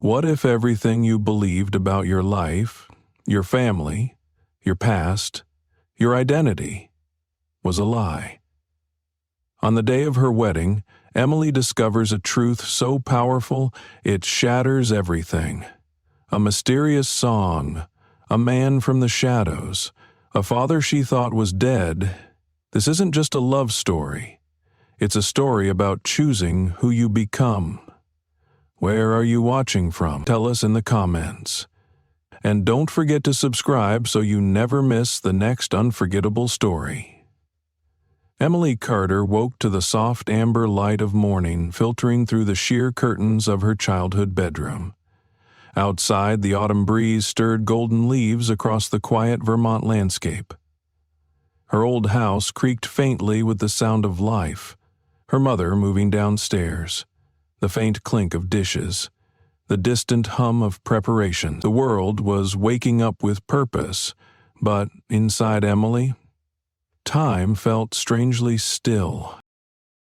What if everything you believed about your life, your family, your past, your identity, was a lie? On the day of her wedding, Emily discovers a truth so powerful it shatters everything. A mysterious song, a man from the shadows, a father she thought was dead. This isn't just a love story. It's a story about choosing who you become. Where are you watching from? Tell us in the comments. And don't forget to subscribe so you never miss the next unforgettable story. Emily Carter woke to the soft amber light of morning filtering through the sheer curtains of her childhood bedroom. Outside, the autumn breeze stirred golden leaves across the quiet Vermont landscape. Her old house creaked faintly with the sound of life, her mother moving downstairs, the faint clink of dishes, the distant hum of preparation. The world was waking up with purpose, but inside Emily, time felt strangely still.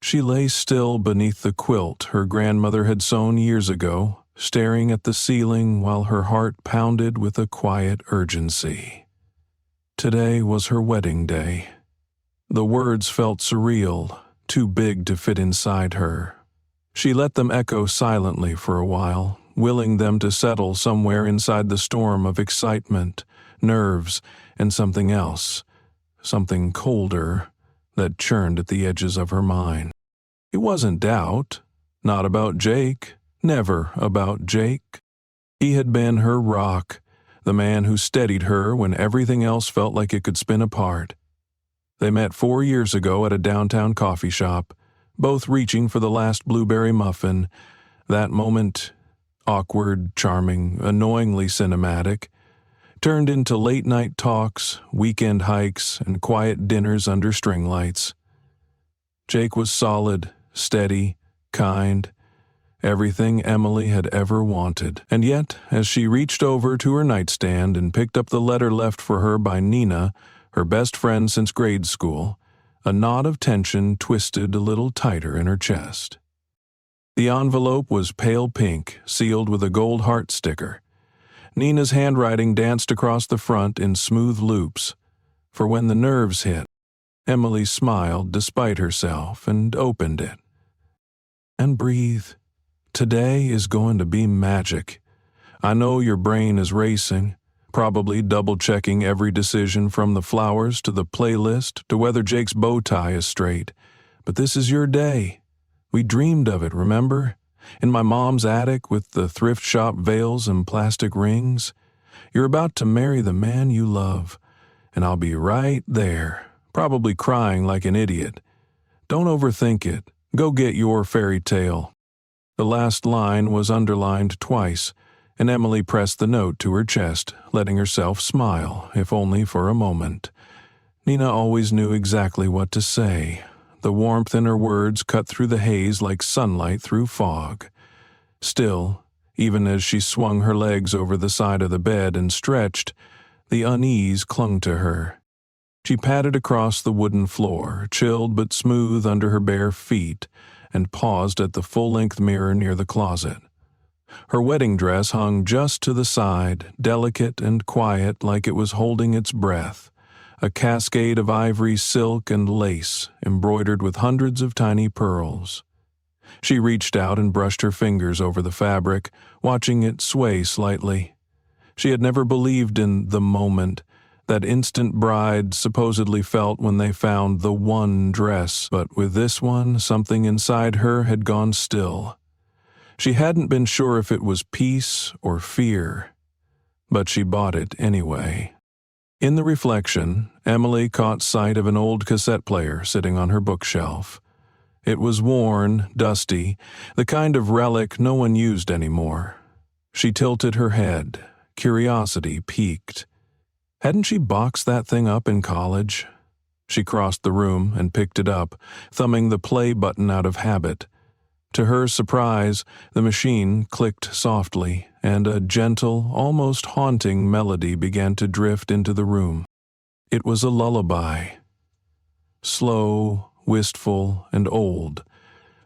She lay still beneath the quilt her grandmother had sewn years ago, staring at the ceiling while her heart pounded with a quiet urgency. Today was her wedding day. The words felt surreal, too big to fit inside her. She let them echo silently for a while, willing them to settle somewhere inside the storm of excitement, nerves, and something else, something colder, that churned at the edges of her mind. It wasn't doubt, not about Jake, never about Jake. He had been her rock, the man who steadied her when everything else felt like it could spin apart. They met 4 years ago at a downtown coffee shop, both reaching for the last blueberry muffin. That moment, awkward, charming, annoyingly cinematic, turned into late-night talks, weekend hikes, and quiet dinners under string lights. Jake was solid, steady, kind, everything Emily had ever wanted. And yet, as she reached over to her nightstand and picked up the letter left for her by Nina, her best friend since grade school, a knot of tension twisted a little tighter in her chest. The envelope was pale pink, sealed with a gold heart sticker. Nina's handwriting danced across the front in smooth loops. For when the nerves hit, Emily smiled despite herself and opened it. And breathe. Today is going to be magic. I know your brain is racing, probably double-checking every decision from the flowers to the playlist to whether Jake's bow tie is straight. But this is your day. We dreamed of it, remember? In my mom's attic with the thrift shop veils and plastic rings. You're about to marry the man you love, and I'll be right there, probably crying like an idiot. Don't overthink it. Go get your fairy tale. The last line was underlined twice, and Emily pressed the note to her chest, letting herself smile, if only for a moment. Nina always knew exactly what to say. The warmth in her words cut through the haze like sunlight through fog. Still, even as she swung her legs over the side of the bed and stretched, the unease clung to her. She padded across the wooden floor, chilled but smooth under her bare feet, and paused at the full-length mirror near the closet. Her wedding dress hung just to the side, delicate and quiet like it was holding its breath, a cascade of ivory silk and lace embroidered with hundreds of tiny pearls. She reached out and brushed her fingers over the fabric, watching it sway slightly. She had never believed in the moment, that instant brides supposedly felt when they found the one dress, but with this one, something inside her had gone still. She hadn't been sure if it was peace or fear, but she bought it anyway. In the reflection, Emily caught sight of an old cassette player sitting on her bookshelf. It was worn, dusty, the kind of relic no one used anymore. She tilted her head. Curiosity piqued. Hadn't she boxed that thing up in college? She crossed the room and picked it up, thumbing the play button out of habit. To her surprise, the machine clicked softly, and a gentle, almost haunting melody began to drift into the room. It was a lullaby. Slow, wistful, and old,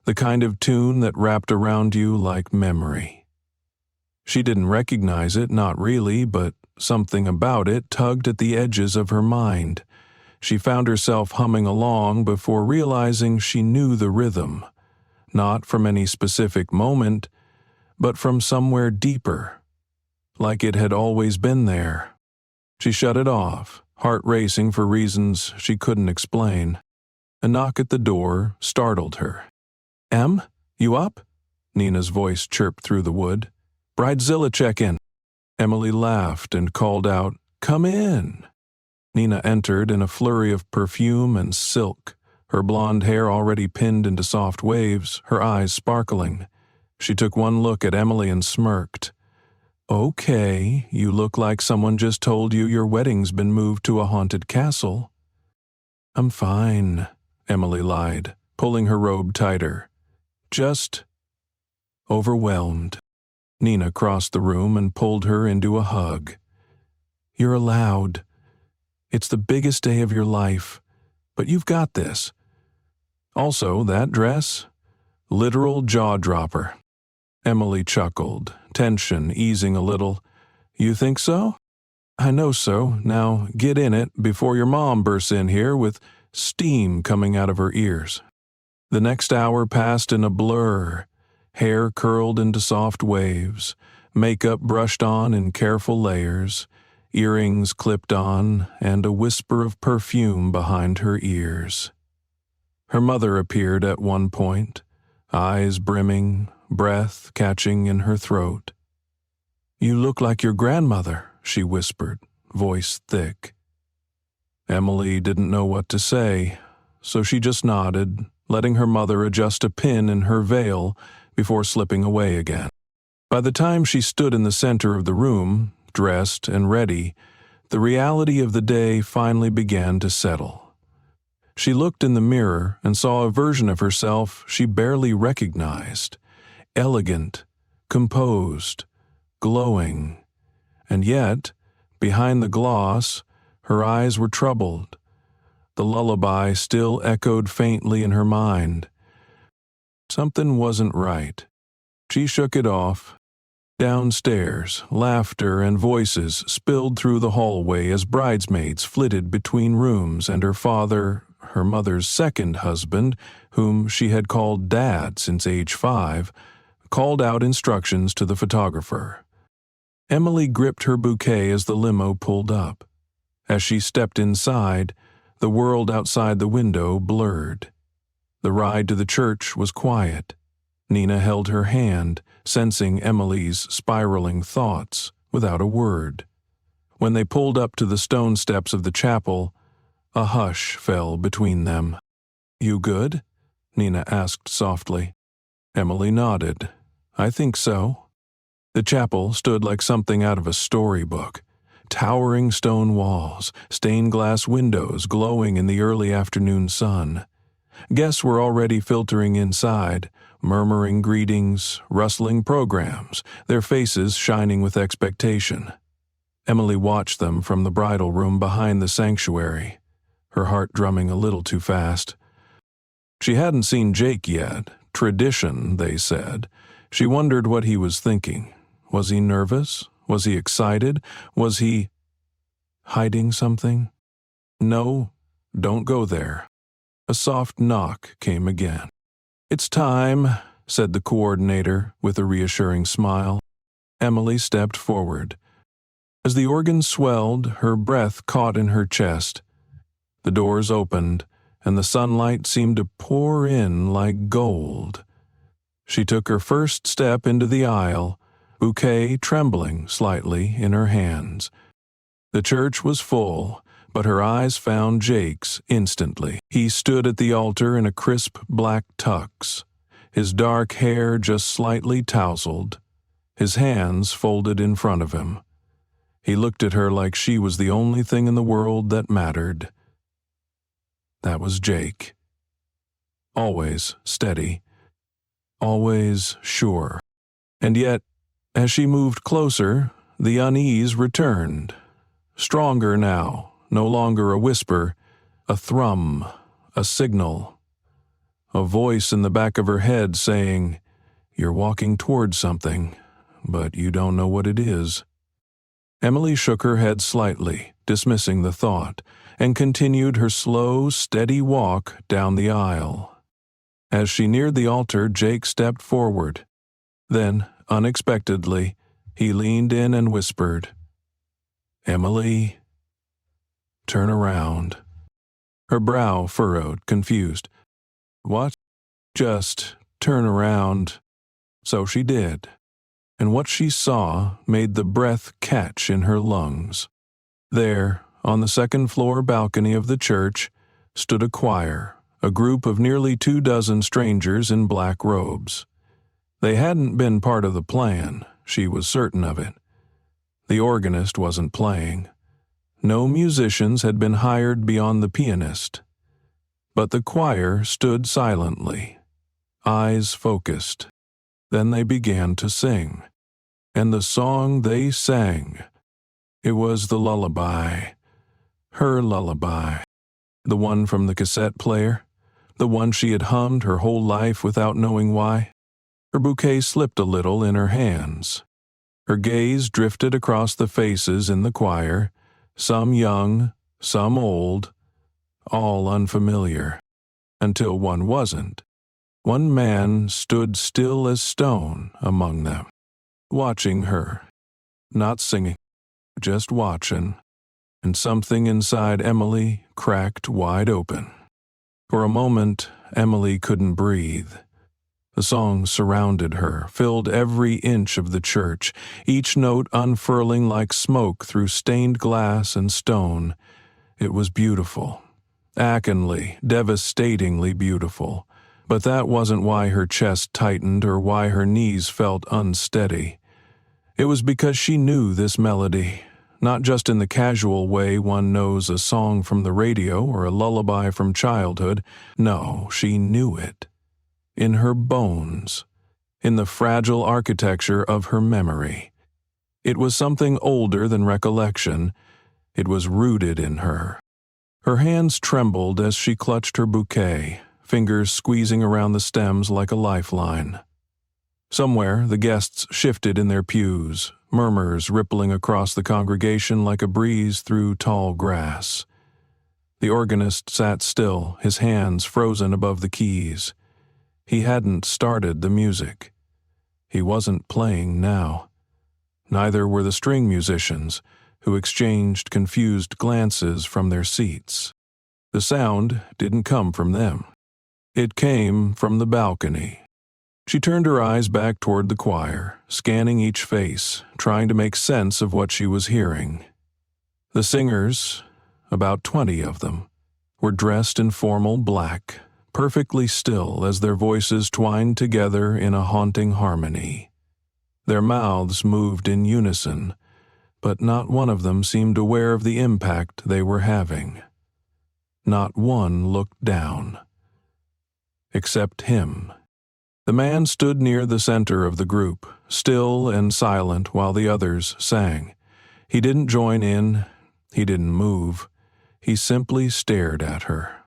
the kind of tune that wrapped around you like memory. She didn't recognize it, not really, but something about it tugged at the edges of her mind. She found herself humming along before realizing she knew the rhythm, not from any specific moment, but from somewhere deeper, like it had always been there. She shut it off, heart racing for reasons she couldn't explain. A knock at the door startled her. "Em, you up?" Nina's voice chirped through the wood. "Bridezilla check-in." Emily laughed and called out, "Come in." Nina entered in a flurry of perfume and silk, her blonde hair already pinned into soft waves, her eyes sparkling. She took one look at Emily and smirked. "Okay, you look like someone just told you your wedding's been moved to a haunted castle." "I'm fine," Emily lied, pulling her robe tighter. "Just overwhelmed." Nina crossed the room and pulled her into a hug. "You're allowed. It's the biggest day of your life, but you've got this. Also, that dress, literal jaw-dropper." Emily chuckled, tension easing a little. "You think so?" "I know so. Now get in it before your mom bursts in here with steam coming out of her ears." The next hour passed in a blur, hair curled into soft waves, makeup brushed on in careful layers, earrings clipped on, and a whisper of perfume behind her ears. Her mother appeared at one point, eyes brimming, breath catching in her throat. "You look like your grandmother," she whispered, voice thick. Emily didn't know what to say, so she just nodded, letting her mother adjust a pin in her veil before slipping away again. By the time she stood in the center of the room, dressed and ready, the reality of the day finally began to settle. She looked in the mirror and saw a version of herself she barely recognized. Elegant, composed, glowing, and yet, behind the gloss, her eyes were troubled. The lullaby still echoed faintly in her mind. Something wasn't right. She shook it off. Downstairs, laughter and voices spilled through the hallway as bridesmaids flitted between rooms, and her father, her mother's second husband, whom she had called Dad since age 5, called out instructions to the photographer. Emily gripped her bouquet as the limo pulled up. As she stepped inside, the world outside the window blurred. The ride to the church was quiet. Nina held her hand, sensing Emily's spiraling thoughts, without a word. When they pulled up to the stone steps of the chapel, a hush fell between them. "You good?" Nina asked softly. Emily nodded. "I think so." The chapel stood like something out of a storybook. Towering stone walls, stained glass windows glowing in the early afternoon sun. Guests were already filtering inside, murmuring greetings, rustling programs, their faces shining with expectation. Emily watched them from the bridal room behind the sanctuary, her heart drumming a little too fast. She hadn't seen Jake yet. Tradition, they said. She wondered what he was thinking. Was he nervous? Was he excited? Was he hiding something? "No, don't go there." A soft knock came again. "It's time," said the coordinator with a reassuring smile. Emily stepped forward. As the organ swelled, her breath caught in her chest. The doors opened, and the sunlight seemed to pour in like gold. She took her first step into the aisle, bouquet trembling slightly in her hands. The church was full, but her eyes found Jake's instantly. He stood at the altar in a crisp black tux, his dark hair just slightly tousled, his hands folded in front of him. He looked at her like she was the only thing in the world that mattered. That was Jake. Always steady. Always sure. And yet, as she moved closer, the unease returned. Stronger now, no longer a whisper, a thrum, a signal. A voice in the back of her head saying, "You're walking towards something. but you don't know what it is." Emily shook her head slightly, dismissing the thought, and continued her slow, steady walk down the aisle. As she neared the altar, Jake stepped forward. Then, unexpectedly, he leaned in and whispered, "Emily, turn around." Her brow furrowed, confused. "What?" "Just turn around." So she did, and what she saw made the breath catch in her lungs. There, on the second-floor balcony of the church, stood a choir, a group of nearly 24 strangers in black robes. They hadn't been part of the plan, she was certain of it. The organist wasn't playing. No musicians had been hired beyond the pianist. But the choir stood silently, eyes focused. Then they began to sing. And the song they sang, it was the lullaby. Her lullaby. The one from the cassette player. The one she had hummed her whole life without knowing why. Her bouquet slipped a little in her hands. Her gaze drifted across the faces in the choir, some young, some old, all unfamiliar, until one wasn't. One man stood still as stone among them, watching her, not singing, just watching, and something inside Emily cracked wide open. For a moment, Emily couldn't breathe. The song surrounded her, filled every inch of the church, each note unfurling like smoke through stained glass and stone. It was beautiful, achingly, devastatingly beautiful, but that wasn't why her chest tightened or why her knees felt unsteady. It was because she knew this melody, not just in the casual way one knows a song from the radio or a lullaby from childhood. No, she knew it. In her bones, in the fragile architecture of her memory. It was something older than recollection. It was rooted in her. Her hands trembled as she clutched her bouquet, fingers squeezing around the stems like a lifeline. Somewhere, the guests shifted in their pews, murmurs rippling across the congregation like a breeze through tall grass. The organist sat still, his hands frozen above the keys. He hadn't started the music. He wasn't playing now. Neither were the string musicians, who exchanged confused glances from their seats. The sound didn't come from them. It came from the balcony. She turned her eyes back toward the choir, scanning each face, trying to make sense of what she was hearing. The singers, about 20 of them, were dressed in formal black, perfectly still as their voices twined together in a haunting harmony. Their mouths moved in unison, but not one of them seemed aware of the impact they were having. Not one looked down. Except him. The man stood near the center of the group, still and silent while the others sang. He didn't join in, he didn't move. He simply stared at her.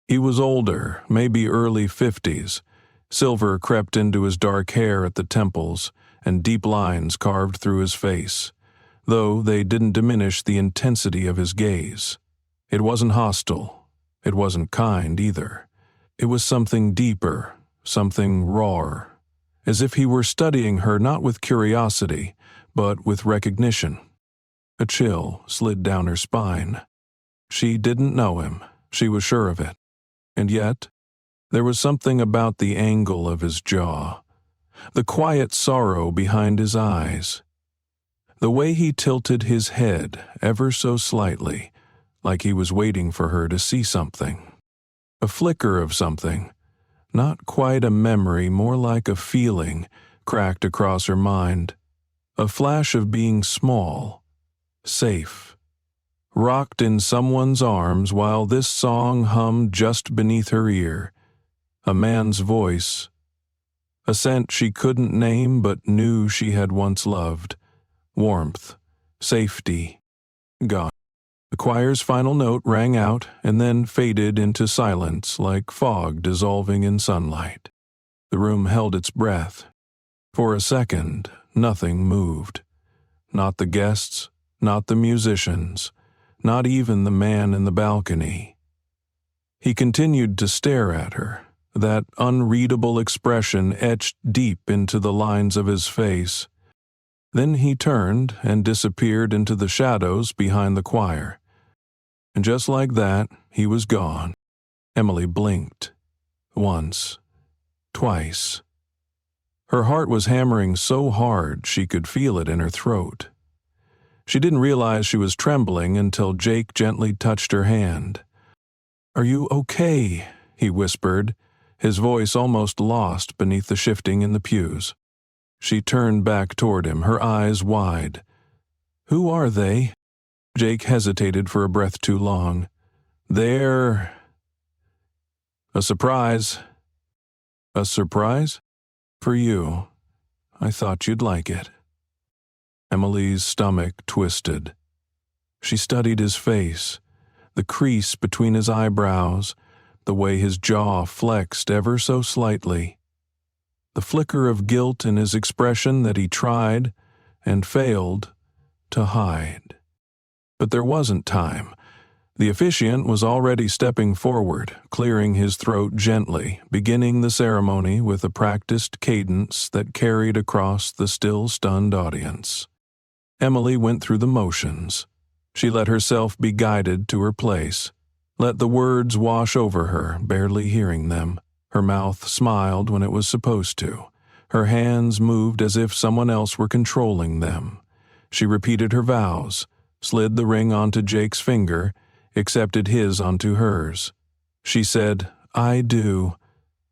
He was older, maybe early 50s. Silver crept into his dark hair at the temples, and deep lines carved through his face, though they didn't diminish the intensity of his gaze. It wasn't hostile. It wasn't kind either. It was something deeper, something rawer, as if he were studying her not with curiosity, but with recognition. A chill slid down her spine. She didn't know him, she was sure of it. And yet, there was something about the angle of his jaw, the quiet sorrow behind his eyes, the way he tilted his head ever so slightly, like he was waiting for her to see something. A flicker of something, not quite a memory, more like a feeling, cracked across her mind. A flash of being small, safe, rocked in someone's arms while this song hummed just beneath her ear. A man's voice. A scent she couldn't name but knew she had once loved. Warmth. Safety. Gone. The choir's final note rang out and then faded into silence like fog dissolving in sunlight. The room held its breath. For a second, nothing moved. Not the guests, not the musicians, not even the man in the balcony. He continued to stare at her, that unreadable expression etched deep into the lines of his face. Then he turned and disappeared into the shadows behind the choir. And just like that, he was gone. Emily blinked. Once. Twice. Her heart was hammering so hard she could feel it in her throat. She didn't realize she was trembling until Jake gently touched her hand. "Are you okay?" he whispered, his voice almost lost beneath the shifting in the pews. She turned back toward him, her eyes wide. "Who are they?" Jake hesitated for a breath too long. "They're... a surprise." "A surprise? For you. I thought you'd like it." Emily's stomach twisted. She studied his face, the crease between his eyebrows, the way his jaw flexed ever so slightly, the flicker of guilt in his expression that he tried, and failed, to hide. But there wasn't time. The officiant was already stepping forward, clearing his throat gently, beginning the ceremony with a practiced cadence that carried across the still stunned audience. Emily went through the motions. She let herself be guided to her place, let the words wash over her, barely hearing them. Her mouth smiled when it was supposed to. Her hands moved as if someone else were controlling them. She repeated her vows, slid the ring onto Jake's finger, accepted his onto hers. She said, "I do,"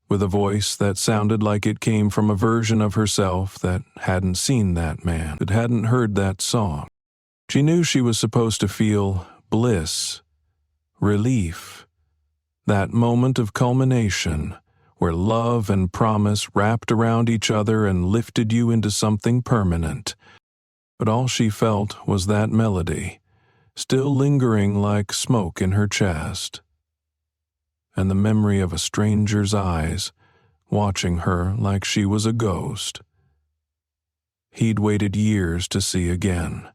with a voice that sounded like it came from a version of herself that hadn't seen that man, that hadn't heard that song. She knew she was supposed to feel bliss, relief, that moment of culmination where love and promise wrapped around each other and lifted you into something permanent. But all she felt was that melody, still lingering like smoke in her chest, and the memory of a stranger's eyes watching her like she was a ghost he'd waited years to see again.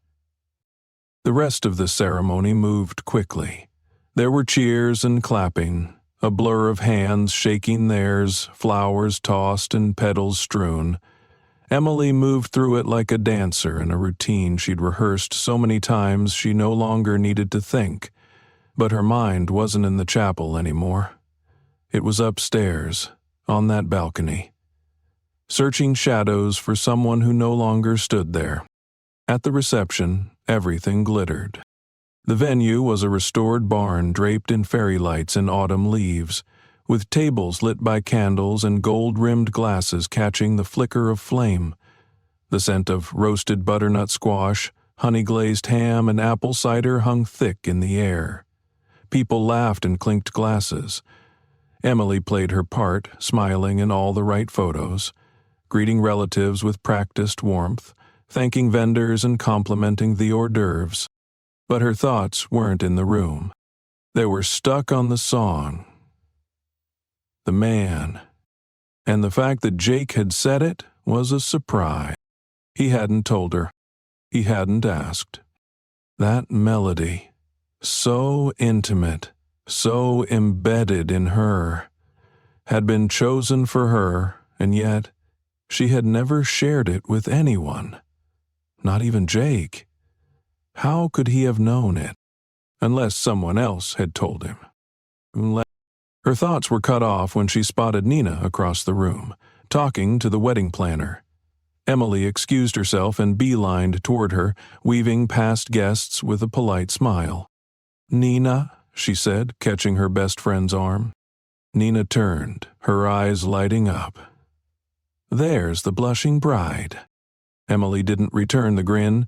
The rest of the ceremony moved quickly. There were cheers and clapping, a blur of hands shaking theirs, flowers tossed and petals strewn. Emily moved through it like a dancer in a routine she'd rehearsed so many times she no longer needed to think. But her mind wasn't in the chapel anymore. It was upstairs, on that balcony, searching shadows for someone who no longer stood there. At the reception, everything glittered. The venue was a restored barn draped in fairy lights and autumn leaves, with tables lit by candles and gold-rimmed glasses catching the flicker of flame. The scent of roasted butternut squash, honey-glazed ham, and apple cider hung thick in the air. People laughed and clinked glasses. Emily played her part, smiling in all the right photos, greeting relatives with practiced warmth, thanking vendors and complimenting the hors d'oeuvres. But her thoughts weren't in the room. They were stuck on the song, the man, and the fact that Jake had said it was a surprise. He hadn't told her. He hadn't asked. That melody, so intimate, so embedded in her, had been chosen for her, and yet she had never shared it with anyone, not even Jake. How could he have known it, unless someone else had told him? Her thoughts were cut off when she spotted Nina across the room, talking to the wedding planner. Emily excused herself and beelined toward her, weaving past guests with a polite smile. "Nina," she said, catching her best friend's arm. Nina turned, her eyes lighting up. "There's the blushing bride." Emily didn't return the grin.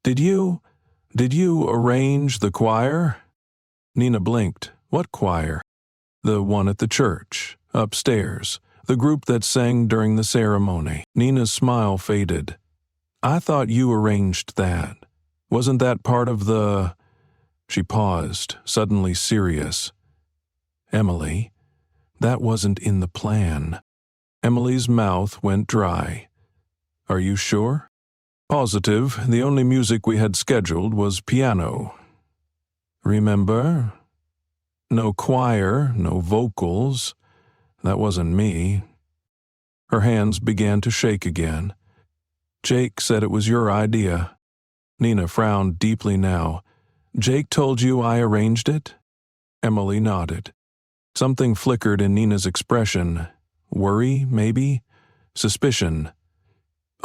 Did you arrange the choir?" Nina blinked. "What choir?" "The one at the church, upstairs, the group that sang during the ceremony." Nina's smile faded. "I thought you arranged that. Wasn't that part of the—" She paused, suddenly serious. "Emily, that wasn't in the plan." Emily's mouth went dry. "Are you sure?" Positive, the only music we had scheduled was piano. Remember? No choir, no vocals. That wasn't me. Her hands began to shake again. Jake said it was your idea. Nina frowned deeply now. Jake told you I arranged it? Emily nodded. Something flickered in Nina's expression. Worry, maybe? Suspicion.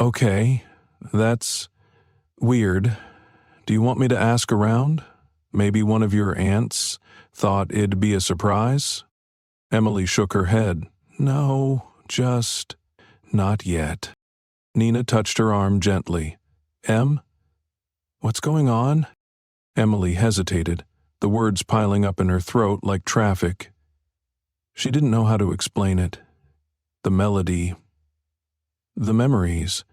Okay, that's weird. Do you want me to ask around? Maybe one of your aunts thought it'd be a surprise? Emily shook her head. No, just not yet. Nina touched her arm gently. Em? What's going on? Emily hesitated, the words piling up in her throat like traffic. She didn't know how to explain it. The melody, the memories,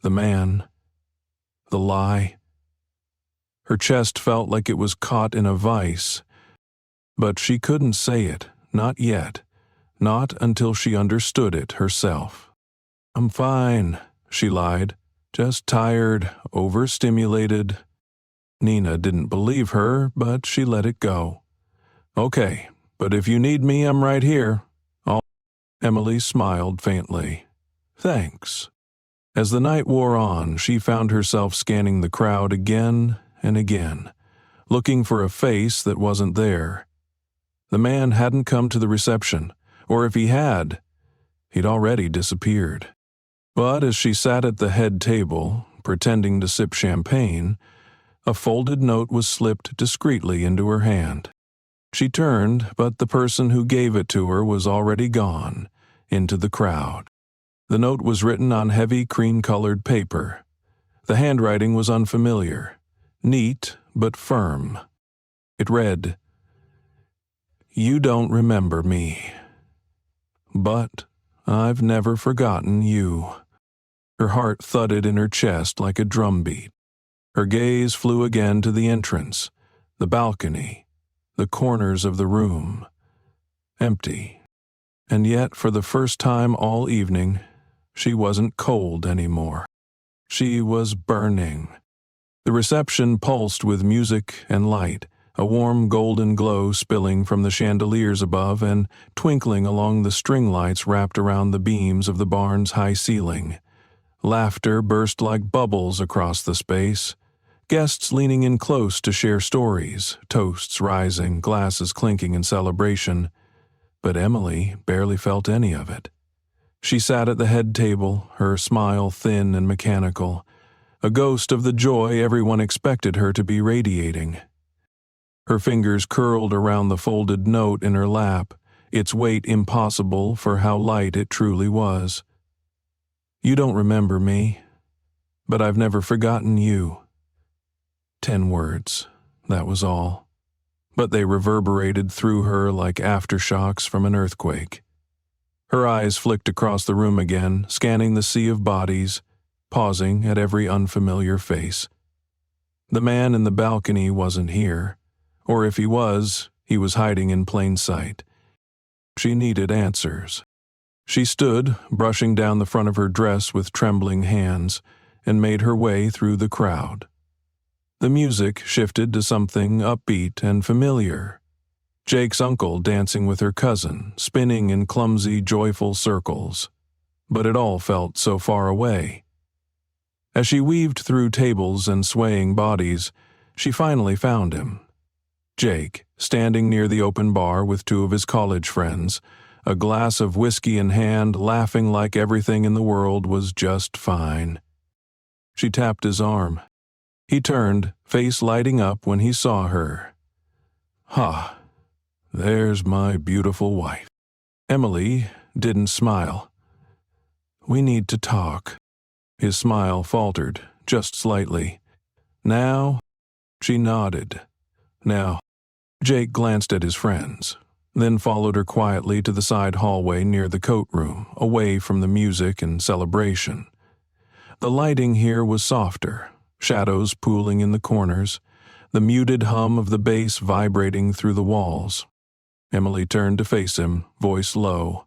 the man, the lie. Her chest felt like it was caught in a vice, but she couldn't say it, not yet, not until she understood it herself. I'm fine, she lied, just tired, overstimulated. Nina didn't believe her, but she let it go. Okay, but if you need me, I'm right here. Emily smiled faintly. Thanks. As the night wore on, she found herself scanning the crowd again and again, looking for a face that wasn't there. The man hadn't come to the reception, or if he had, he'd already disappeared. But as she sat at the head table, pretending to sip champagne, a folded note was slipped discreetly into her hand. She turned, but the person who gave it to her was already gone, into the crowd. The note was written on heavy cream-colored paper. The handwriting was unfamiliar, neat but firm. It read, You don't remember me, but I've never forgotten you. Her heart thudded in her chest like a drumbeat. Her gaze flew again to the entrance, the balcony, the corners of the room. Empty. And yet, for the first time all evening, she wasn't cold anymore. She was burning. The reception pulsed with music and light, a warm golden glow spilling from the chandeliers above and twinkling along the string lights wrapped around the beams of the barn's high ceiling. Laughter burst like bubbles across the space, guests leaning in close to share stories, toasts rising, glasses clinking in celebration. But Emily barely felt any of it. She sat at the head table, her smile thin and mechanical, a ghost of the joy everyone expected her to be radiating. Her fingers curled around the folded note in her lap, its weight impossible for how light it truly was. You don't remember me, but I've never forgotten you. 10 words, that was all. But they reverberated through her like aftershocks from an earthquake. Her eyes flicked across the room again, scanning the sea of bodies, pausing at every unfamiliar face. The man in the balcony wasn't here, or if he was hiding in plain sight. She needed answers. She stood, brushing down the front of her dress with trembling hands, and made her way through the crowd. The music shifted to something upbeat and familiar. Jake's uncle dancing with her cousin, spinning in clumsy, joyful circles. But it all felt so far away. As she weaved through tables and swaying bodies, she finally found him. Jake, standing near the open bar with 2 of his college friends, a glass of whiskey in hand, laughing like everything in the world was just fine. She tapped his arm. He turned, face lighting up when he saw her. Ha, there's my beautiful wife. Emily didn't smile. We need to talk. His smile faltered, just slightly. Now? She nodded. Now. Jake glanced at his friends, then followed her quietly to the side hallway near the coat room, away from the music and celebration. The lighting here was softer, shadows pooling in the corners, the muted hum of the bass vibrating through the walls. Emily turned to face him, voice low.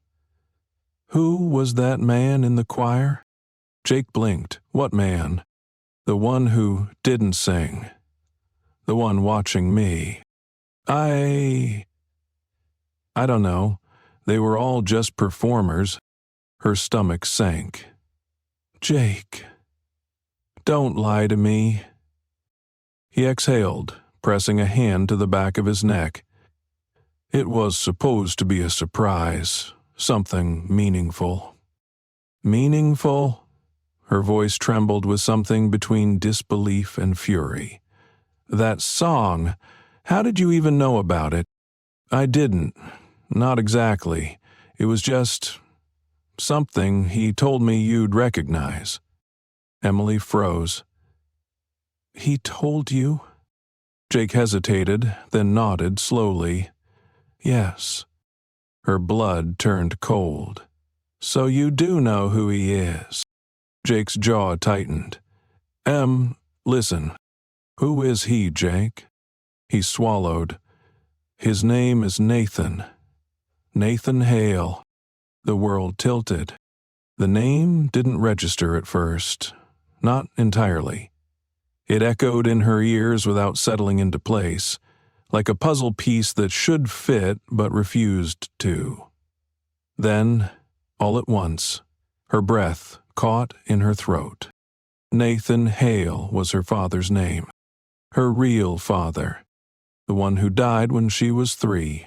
Who was that man in the choir? Jake blinked. What man? The one who didn't sing. The one watching me. I don't know. They were all just performers. Her stomach sank. Jake, don't lie to me. He exhaled, pressing a hand to the back of his neck. It was supposed to be a surprise, something meaningful. Meaningful? Her voice trembled with something between disbelief and fury. That song, how did you even know about it? I didn't. Not exactly. It was just something he told me you'd recognize. Emily froze. He told you? Jake hesitated, then nodded slowly. Yes. Her blood turned cold. So you do know who he is. Jake's jaw tightened. Listen. Who is he, Jake? He swallowed. His name is Nathan. Nathan Hale. The world tilted. The name didn't register at first. Not entirely. It echoed in her ears without settling into place, like a puzzle piece that should fit but refused to. Then, all at once, her breath caught in her throat. Nathan Hale was her father's name. Her real father. The one who died when she was 3.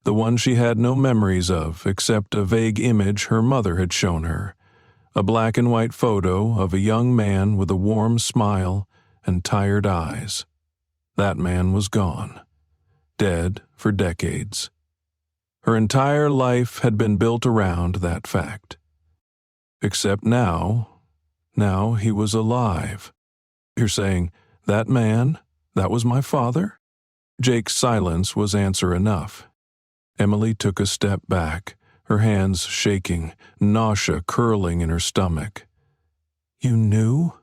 The one she had no memories of except a vague image her mother had shown her. A black and white photo of a young man with a warm smile and tired eyes. That man was gone. Dead for decades. Her entire life had been built around that fact. Except now he was alive. You're saying, that man, that was my father? Jake's silence was answer enough. Emily took a step back, her hands shaking, nausea curling in her stomach. You knew?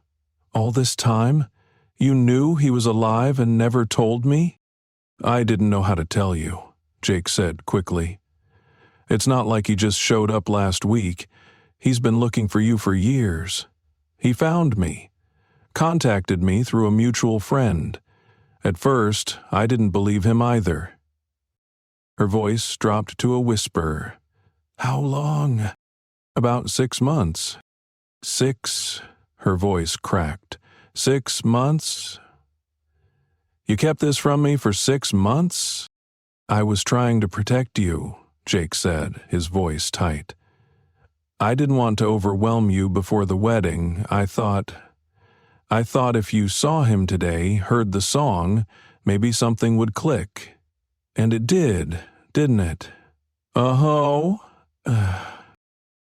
All this time? You knew he was alive and never told me? I didn't know how to tell you, Jake said quickly. It's not like he just showed up last week. He's been looking for you for years. He found me. Contacted me through a mutual friend. At first, I didn't believe him either. Her voice dropped to a whisper. How long? About 6 months. 6, her voice cracked. 6 months? You kept this from me for 6 months? I was trying to protect you, Jake said, his voice tight. I didn't want to overwhelm you before the wedding. I thought if you saw him today, heard the song, maybe something would click. And it did, didn't it? Uh-huh.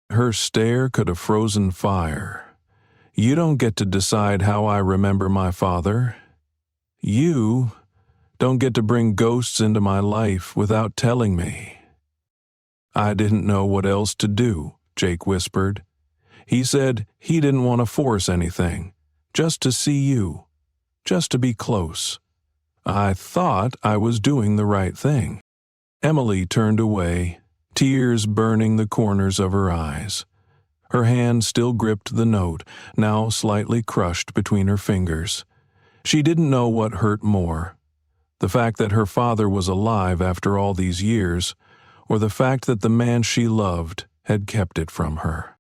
Her stare could have frozen fire. You don't get to decide how I remember my father. You don't get to bring ghosts into my life without telling me. I didn't know what else to do, Jake whispered. He said he didn't want to force anything, just to see you, just to be close. I thought I was doing the right thing. Emily turned away, tears burning the corners of her eyes. Her hand still gripped the note, now slightly crushed between her fingers. She didn't know what hurt more, the fact that her father was alive after all these years, or the fact that the man she loved had kept it from her.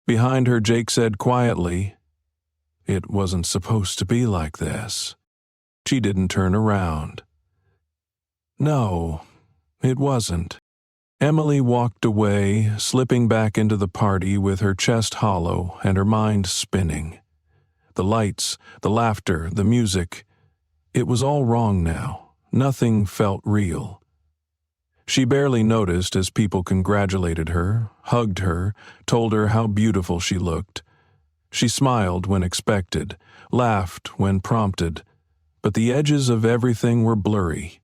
Behind her, Jake said quietly, "It wasn't supposed to be like this." She didn't turn around. No, it wasn't. Emily walked away, slipping back into the party with her chest hollow and her mind spinning. The lights, the laughter, the music. It was all wrong now. Nothing felt real. She barely noticed as people congratulated her, hugged her, told her how beautiful she looked. She smiled when expected, laughed when prompted, but the edges of everything were blurry.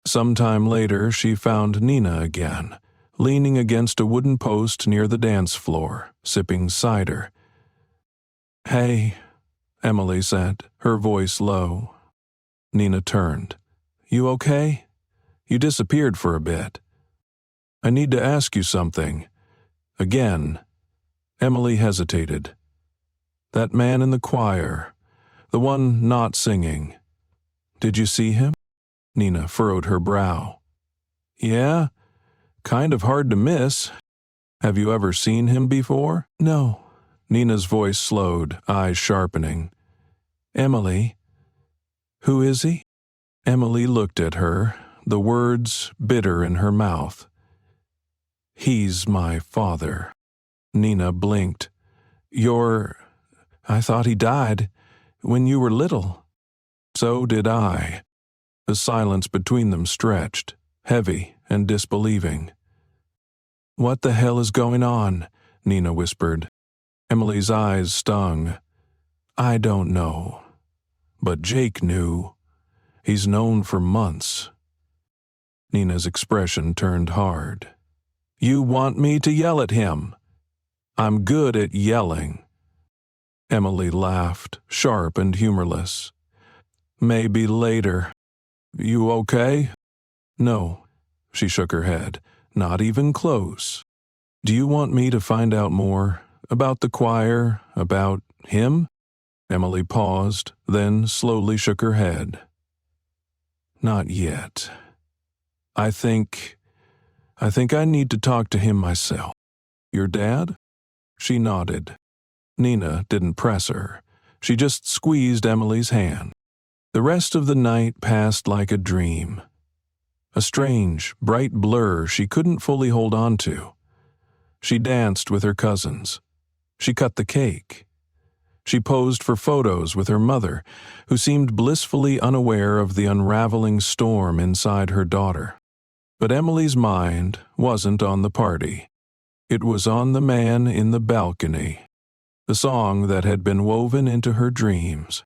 Sometime later, she found Nina again, leaning against a wooden post near the dance floor, sipping cider. "Hey," Emily said, her voice low. Nina turned. "You okay? You disappeared for a bit." "I need to ask you something." Again. Emily hesitated. That man in the choir, the one not singing. Did you see him? Nina furrowed her brow. Yeah, kind of hard to miss. Have you ever seen him before? No. Nina's voice slowed, eyes sharpening. Emily. Who is he? Emily looked at her, the words bitter in her mouth. He's my father. Nina blinked. I thought he died when you were little. So did I. The silence between them stretched, heavy and disbelieving. What the hell is going on? Nina whispered. Emily's eyes stung. I don't know. But Jake knew. He's known for months. Nina's expression turned hard. You want me to yell at him? I'm good at yelling. Emily laughed, sharp and humorless. Maybe later. You okay? No. She shook her head. Not even close. Do you want me to find out more? About the choir? About him? Emily paused, then slowly shook her head. Not yet. I think I need to talk to him myself. Your dad? She nodded. Nina didn't press her. She just squeezed Emily's hand. The rest of the night passed like a dream. A strange, bright blur she couldn't fully hold on to. She danced with her cousins. She cut the cake. She posed for photos with her mother, who seemed blissfully unaware of the unraveling storm inside her daughter. But Emily's mind wasn't on the party. It was on the man in the balcony, the song that had been woven into her dreams,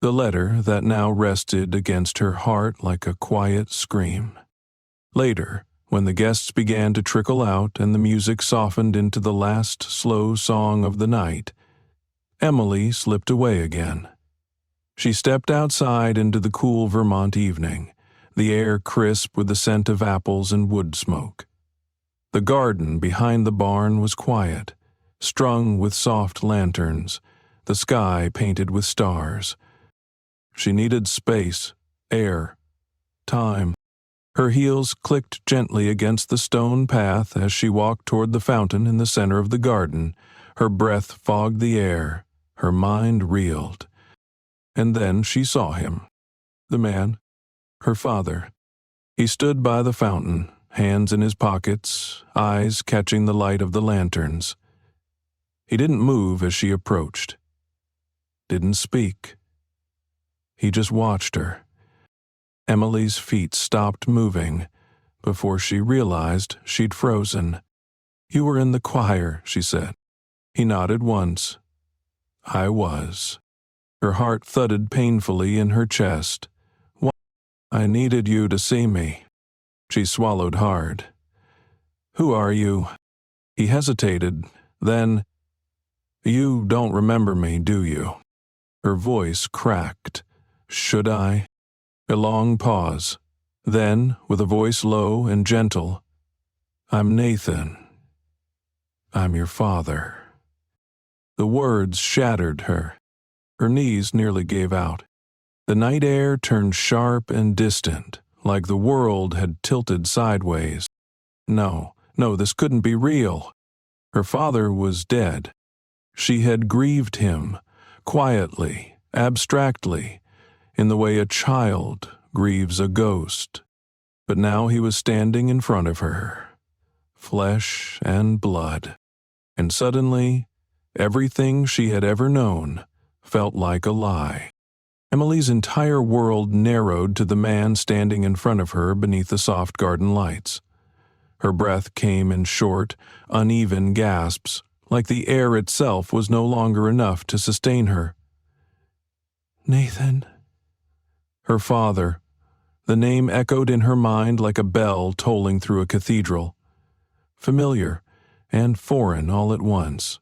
the letter that now rested against her heart like a quiet scream. Later, when the guests began to trickle out and the music softened into the last slow song of the night, Emily slipped away again. She stepped outside into the cool Vermont evening, the air crisp with the scent of apples and wood smoke. The garden behind the barn was quiet, strung with soft lanterns, the sky painted with stars. She needed space, air, time. Her heels clicked gently against the stone path as she walked toward the fountain in the center of the garden. Her breath fogged the air. Her mind reeled. And then she saw him. The man. Her father. He stood by the fountain, hands in his pockets, eyes catching the light of the lanterns. He didn't move as she approached. Didn't speak. He just watched her. Emily's feet stopped moving before she realized she'd frozen. You were in the choir, she said. He nodded once. I was. Her heart thudded painfully in her chest. I needed you to see me. She swallowed hard. Who are you? He hesitated, then, You don't remember me, do you? Her voice cracked. Should I? A long pause. Then, with a voice low and gentle, I'm Nathan. I'm your father. The words shattered her. Her knees nearly gave out. The night air turned sharp and distant, like the world had tilted sideways. No, this couldn't be real. Her father was dead. She had grieved him, quietly, abstractly, in the way a child grieves a ghost. But now he was standing in front of her, flesh and blood. And suddenly, everything she had ever known felt like a lie. Emily's entire world narrowed to the man standing in front of her beneath the soft garden lights. Her breath came in short, uneven gasps, like the air itself was no longer enough to sustain her. Nathan. Her father. The name echoed in her mind like a bell tolling through a cathedral. Familiar and foreign all at once.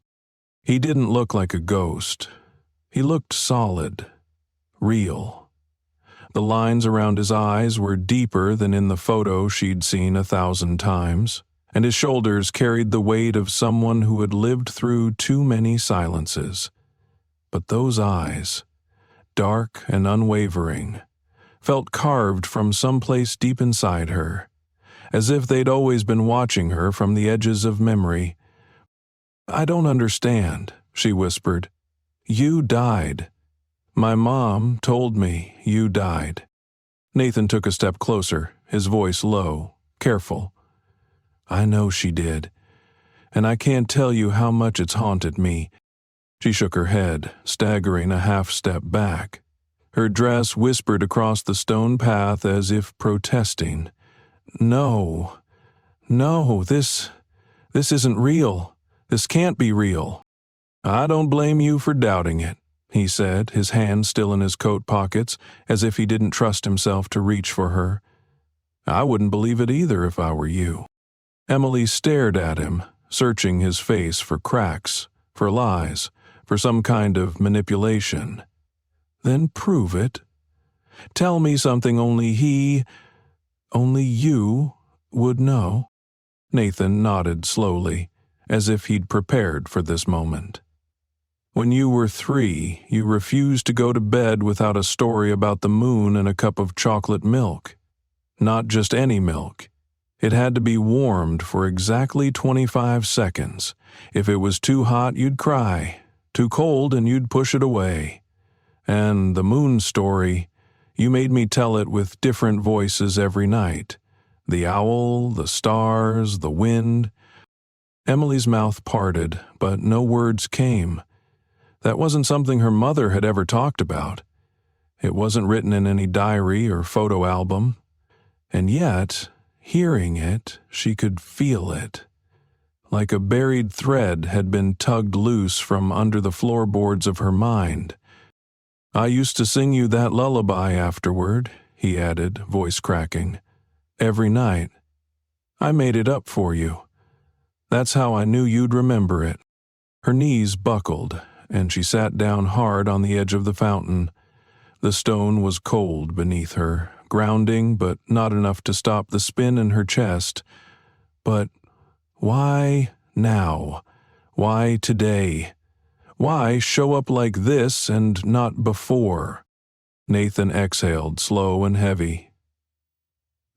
He didn't look like a ghost. He looked solid, real. The lines around his eyes were deeper than in the photo she'd seen 1,000 times, and his shoulders carried the weight of someone who had lived through too many silences. But those eyes, dark and unwavering, felt carved from someplace deep inside her, as if they'd always been watching her from the edges of memory. "I don't understand," she whispered. "You died. My mom told me you died." Nathan took a step closer, his voice low, careful. "I know she did, and I can't tell you how much it's haunted me." She shook her head, staggering a half-step back. Her dress whispered across the stone path as if protesting. "No, no, this isn't real. This can't be real." "I don't blame you for doubting it," he said, his hands still in his coat pockets, as if he didn't trust himself to reach for her. "I wouldn't believe it either if I were you." Emily stared at him, searching his face for cracks, for lies, for some kind of manipulation. "Then prove it. Tell me something only you would know." Nathan nodded slowly, as if he'd prepared for this moment. "When you were 3, you refused to go to bed without a story about the moon and a cup of chocolate milk. Not just any milk. It had to be warmed for exactly 25 seconds. If it was too hot, you'd cry. Too cold, and you'd push it away. And the moon story, you made me tell it with different voices every night. The owl, the stars, the wind." Emily's mouth parted, but no words came. That wasn't something her mother had ever talked about. It wasn't written in any diary or photo album. And yet, hearing it, she could feel it. Like a buried thread had been tugged loose from under the floorboards of her mind. "I used to sing you that lullaby afterward," he added, voice cracking. "Every night. I made it up for you. That's how I knew you'd remember it." Her knees buckled, and she sat down hard on the edge of the fountain. The stone was cold beneath her, grounding but not enough to stop the spin in her chest. But why now? Why today? Why show up like this and not before? Nathan exhaled, slow and heavy.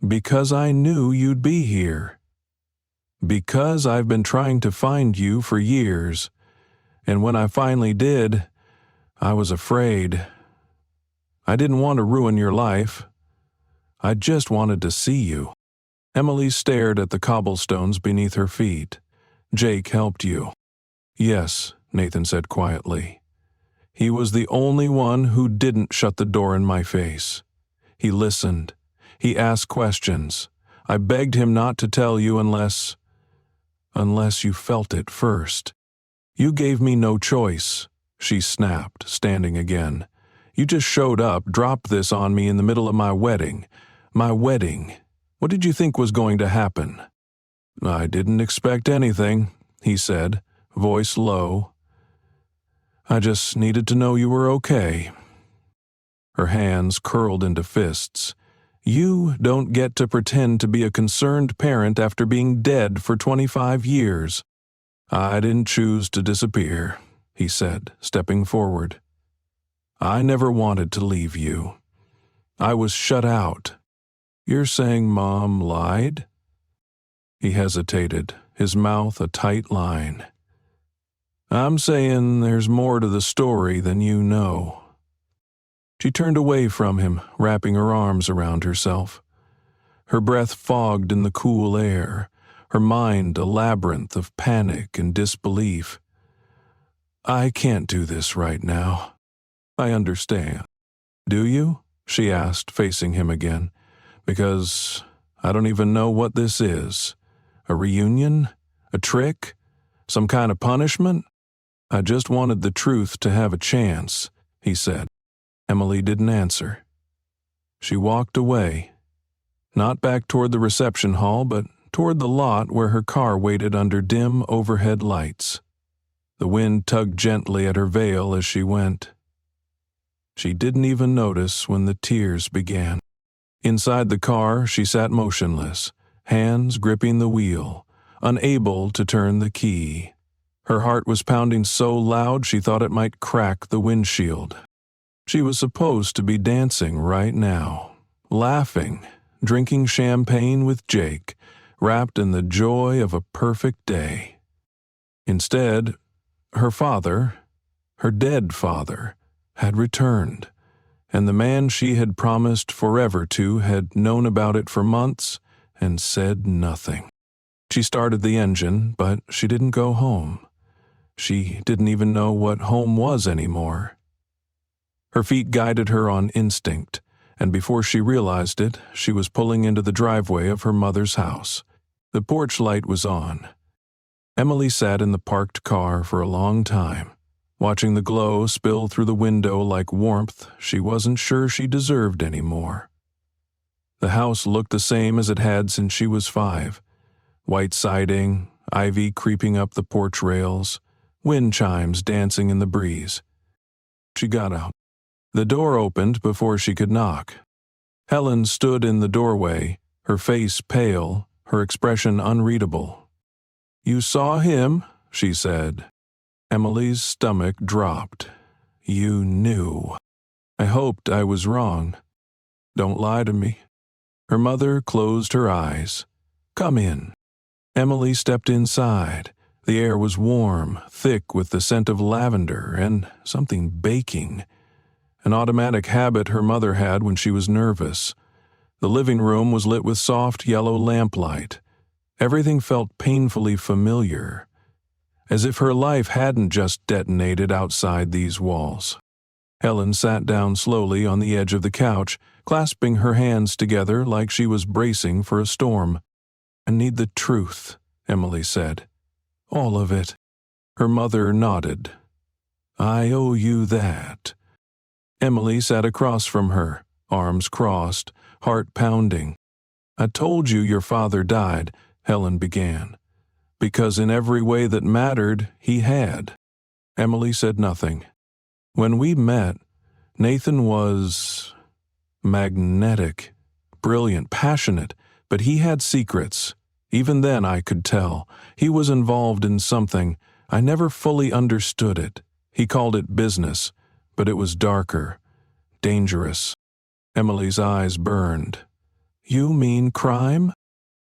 "Because I knew you'd be here. Because I've been trying to find you for years. And when I finally did, I was afraid. I didn't want to ruin your life. I just wanted to see you." Emily stared at the cobblestones beneath her feet. "Jake helped you." "Yes," Nathan said quietly. "He was the only one who didn't shut the door in my face. He listened. He asked questions. I begged him not to tell you unless you felt it first. You gave me no choice," she snapped, standing again. "You just showed up, dropped this on me in the middle of my wedding. My wedding. What did you think was going to happen?" "I didn't expect anything," he said, voice low. "I just needed to know you were okay." Her hands curled into fists. "You don't get to pretend to be a concerned parent after being dead for 25 years. "I didn't choose to disappear," he said, stepping forward. "I never wanted to leave you. I was shut out." "You're saying Mom lied?" He hesitated, his mouth a tight line. "I'm saying there's more to the story than you know." She turned away from him, wrapping her arms around herself. Her breath fogged in the cool air, her mind a labyrinth of panic and disbelief. "I can't do this right now. I understand." "Do you?" she asked, facing him again. "Because I don't even know what this is. A reunion? A trick? Some kind of punishment?" "I just wanted the truth to have a chance," he said. Emily didn't answer. She walked away, not back toward the reception hall, but toward the lot where her car waited under dim overhead lights. The wind tugged gently at her veil as she went. She didn't even notice when the tears began. Inside the car, she sat motionless, hands gripping the wheel, unable to turn the key. Her heart was pounding so loud she thought it might crack the windshield. She was supposed to be dancing right now, laughing, drinking champagne with Jake, wrapped in the joy of a perfect day. Instead, her father, her dead father, had returned, and the man she had promised forever to had known about it for months and said nothing. She started the engine, but she didn't go home. She didn't even know what home was anymore. Her feet guided her on instinct, and before she realized it, she was pulling into the driveway of her mother's house. The porch light was on. Emily sat in the parked car for a long time, watching the glow spill through the window like warmth she wasn't sure she deserved anymore. The house looked the same as it had since she was 5. White siding, ivy creeping up the porch rails, wind chimes dancing in the breeze. She got out. The door opened before she could knock. Helen stood in the doorway, her face pale, her expression unreadable. "You saw him," she said. Emily's stomach dropped. "You knew." "I hoped I was wrong. Don't lie to me." Her mother closed her eyes. "Come in." Emily stepped inside. The air was warm, thick with the scent of lavender and something baking. An automatic habit her mother had when she was nervous. The living room was lit with soft yellow lamplight. Everything felt painfully familiar, as if her life hadn't just detonated outside these walls. Helen sat down slowly on the edge of the couch, clasping her hands together like she was bracing for a storm. "I need the truth," Emily said. "All of it." Her mother nodded. "I owe you that." Emily sat across from her, arms crossed, heart pounding. "I told you your father died," Helen began, "because in every way that mattered, he had." Emily said nothing. "When we met, Nathan was magnetic, brilliant, passionate, but he had secrets. Even then I could tell. He was involved in something. I never fully understood it. He called it business, but it was darker, dangerous." Emily's eyes burned. "You mean crime?"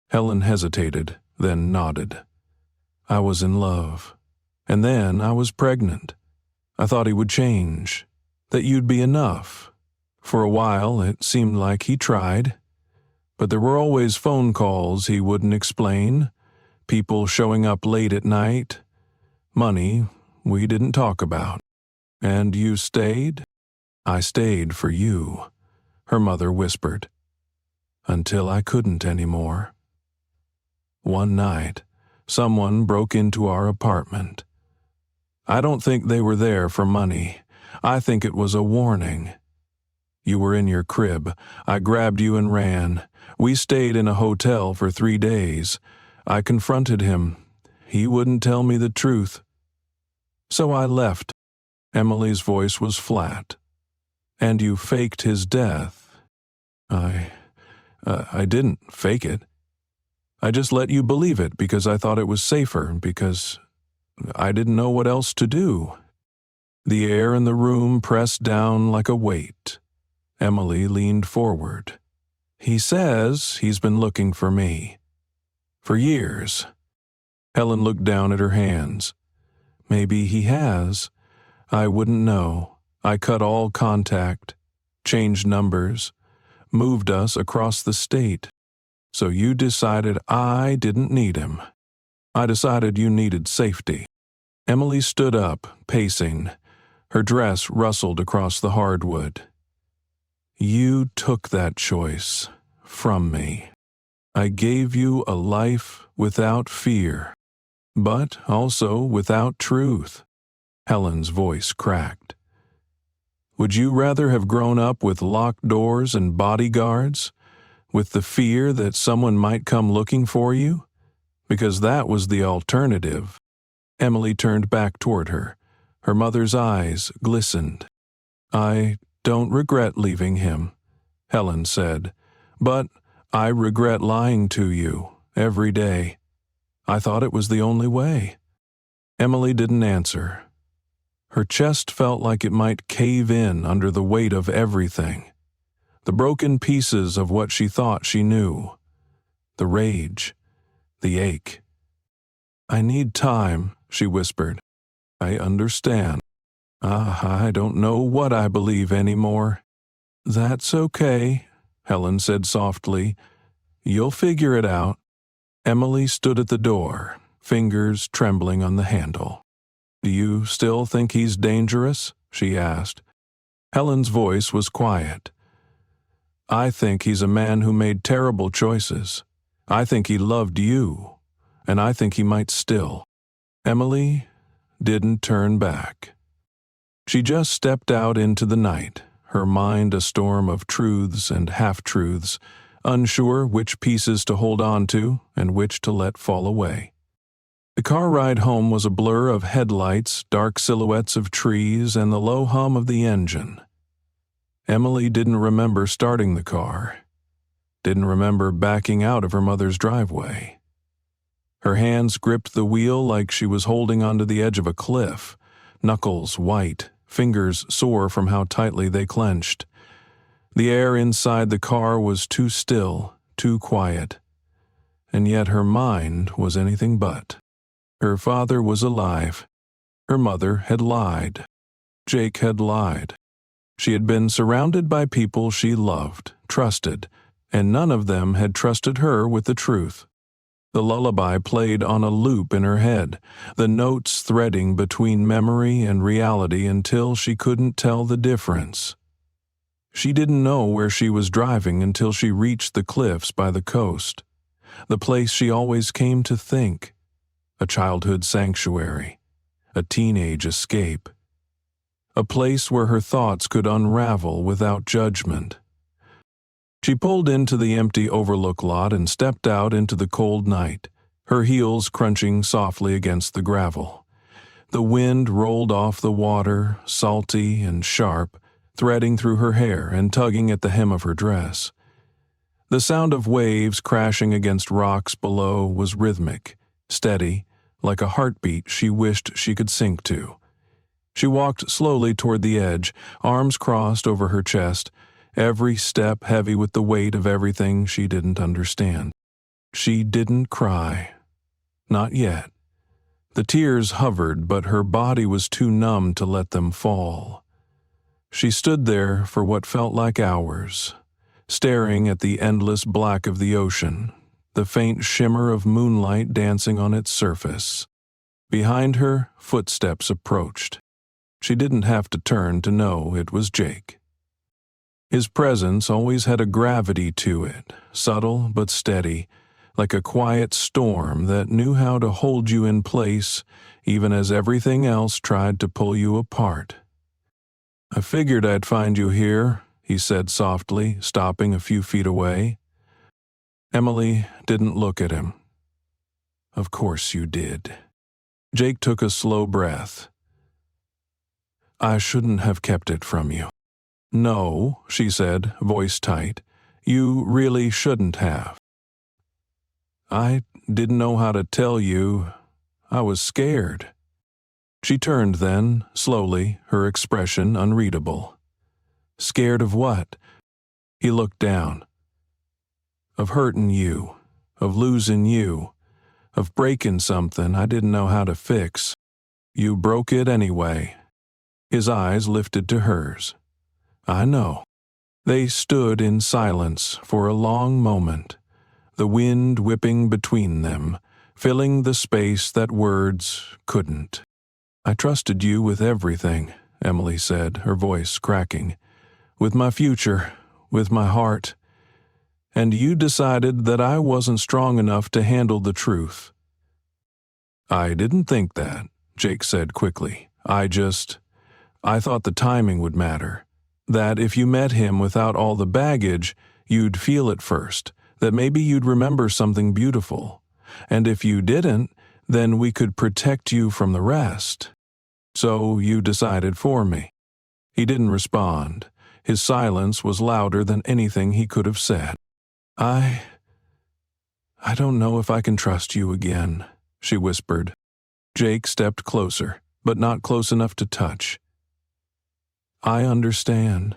Helen hesitated, then nodded. "I was in love. And then I was pregnant. I thought he would change, that you'd be enough. For a while it seemed like he tried. But there were always phone calls he wouldn't explain, people showing up late at night, money we didn't talk about. And you stayed?" "I stayed for you," her mother whispered, "until I couldn't anymore. One night, someone broke into our apartment. I don't think they were there for money. I think it was a warning. You were in your crib. I grabbed you and ran. We stayed in a hotel for 3 days. I confronted him. He wouldn't tell me the truth. So I left." Emily's voice was flat. "And you faked his death." I didn't fake it. I just let you believe it because I thought it was safer, because I didn't know what else to do." The air in the room pressed down like a weight. Emily leaned forward. "He says he's been looking for me. For years." Helen looked down at her hands. "Maybe he has. I wouldn't know. I cut all contact, changed numbers, moved us across the state. So you decided I didn't need him. I decided you needed safety." Emily stood up, pacing. Her dress rustled across the hardwood. "You took that choice from me. I gave you a life without fear, but also without truth." Helen's voice cracked. "Would you rather have grown up with locked doors and bodyguards, with the fear that someone might come looking for you? Because that was the alternative." Emily turned back toward her. Her mother's eyes glistened. "I don't regret leaving him," Helen said, "but I regret lying to you every day. I thought it was the only way." Emily didn't answer. Her chest felt like it might cave in under the weight of everything. The broken pieces of what she thought she knew. The rage. The ache. "I need time," she whispered. "I understand. I don't know what I believe anymore." "That's okay," Helen said softly. "You'll figure it out." Emily stood at the door, fingers trembling on the handle. "Do you still think he's dangerous?" she asked. Helen's voice was quiet. "I think he's a man who made terrible choices. I think he loved you, and I think he might still." Emily didn't turn back. She just stepped out into the night, her mind a storm of truths and half-truths, unsure which pieces to hold on to and which to let fall away. The car ride home was a blur of headlights, dark silhouettes of trees, and the low hum of the engine. Emily didn't remember starting the car, didn't remember backing out of her mother's driveway. Her hands gripped the wheel like she was holding onto the edge of a cliff, knuckles white, fingers sore from how tightly they clenched. The air inside the car was too still, too quiet, and yet her mind was anything but. Her father was alive. Her mother had lied. Jake had lied. She had been surrounded by people she loved, trusted, and none of them had trusted her with the truth. The lullaby played on a loop in her head, the notes threading between memory and reality until she couldn't tell the difference. She didn't know where she was driving until she reached the cliffs by the coast, the place she always came to think, a childhood sanctuary, a teenage escape, a place where her thoughts could unravel without judgment. She pulled into the empty overlook lot and stepped out into the cold night, her heels crunching softly against the gravel. The wind rolled off the water, salty and sharp, threading through her hair and tugging at the hem of her dress. The sound of waves crashing against rocks below was rhythmic, steady, like a heartbeat she wished she could sink to. She walked slowly toward the edge, arms crossed over her chest, every step heavy with the weight of everything she didn't understand. She didn't cry. Not yet. The tears hovered, but her body was too numb to let them fall. She stood there for what felt like hours, staring at the endless black of the ocean, the faint shimmer of moonlight dancing on its surface. Behind her, footsteps approached. She didn't have to turn to know it was Jake. His presence always had a gravity to it, subtle but steady, like a quiet storm that knew how to hold you in place even as everything else tried to pull you apart. "I figured I'd find you here," he said softly, stopping a few feet away. Emily didn't look at him. "Of course you did." Jake took a slow breath. "I shouldn't have kept it from you." "No," she said, voice tight. "You really shouldn't have." "I didn't know how to tell you. I was scared." She turned then, slowly, her expression unreadable. "Scared of what?" He looked down. "Of hurting you, of losing you, of breaking something I didn't know how to fix. You broke it anyway." His eyes lifted to hers. "I know." They stood in silence for a long moment, the wind whipping between them, filling the space that words couldn't. "I trusted you with everything," Emily said, her voice cracking. "With my future, with my heart. And you decided that I wasn't strong enough to handle the truth." "I didn't think that," Jake said quickly. I thought the timing would matter. That if you met him without all the baggage, you'd feel it first, that maybe you'd remember something beautiful. And if you didn't, then we could protect you from the rest. So you decided for me." He didn't respond. His silence was louder than anything he could have said. I don't know if I can trust you again," she whispered. Jake stepped closer, but not close enough to touch. I understand.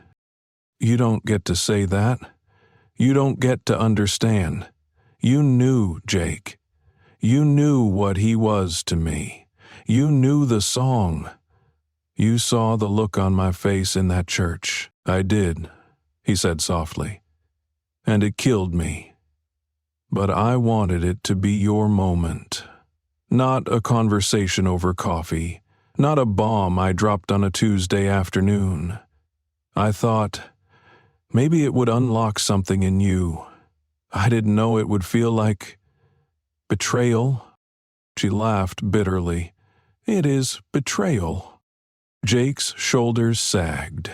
You don't get to say that. You don't get to understand. You knew Jake. You knew what he was to me. You knew the song. You saw the look on my face in that church. I did, he said softly. And it killed me. But I wanted it to be your moment. Not a conversation over coffee. Not a bomb I dropped on a Tuesday afternoon. I thought, maybe it would unlock something in you. I didn't know it would feel like betrayal. She laughed bitterly. It is betrayal. Jake's shoulders sagged.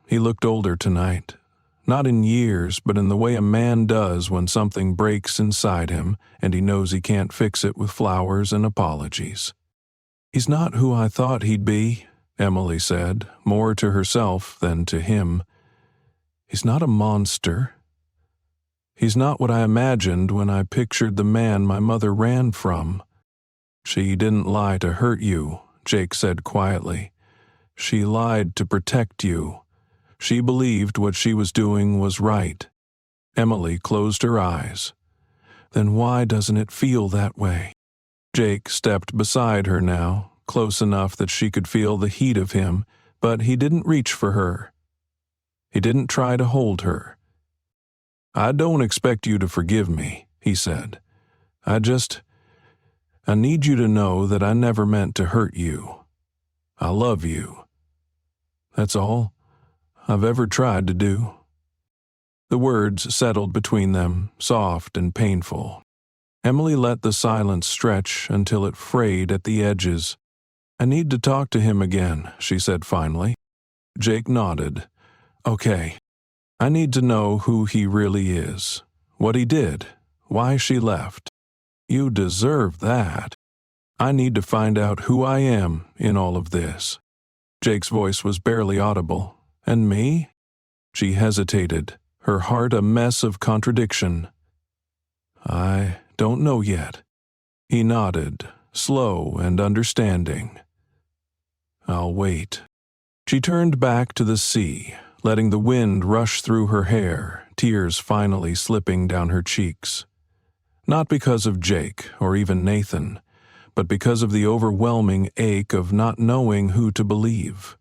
He looked older tonight. Not in years, but in the way a man does when something breaks inside him and he knows he can't fix it with flowers and apologies. He's not who I thought he'd be, Emily said, more to herself than to him. He's not a monster. He's not what I imagined when I pictured the man my mother ran from. She didn't lie to hurt you, Jake said quietly. She lied to protect you. She believed what she was doing was right. Emily closed her eyes. Then why doesn't it feel that way? Jake stepped beside her now, close enough that she could feel the heat of him, but he didn't reach for her. He didn't try to hold her. I don't expect you to forgive me, he said. I need you to know that I never meant to hurt you. I love you. That's all I've ever tried to do. The words settled between them, soft and painful. Emily let the silence stretch until it frayed at the edges. I need to talk to him again, she said finally. Jake nodded. Okay. I need to know who he really is, what he did, why she left. You deserve that. I need to find out who I am in all of this. Jake's voice was barely audible. And me? She hesitated, her heart a mess of contradiction. I don't know yet. He nodded, slow and understanding. I'll wait. She turned back to the sea, letting the wind rush through her hair, tears finally slipping down her cheeks. Not because of Jake or even Nathan, but because of the overwhelming ache of not knowing who to believe.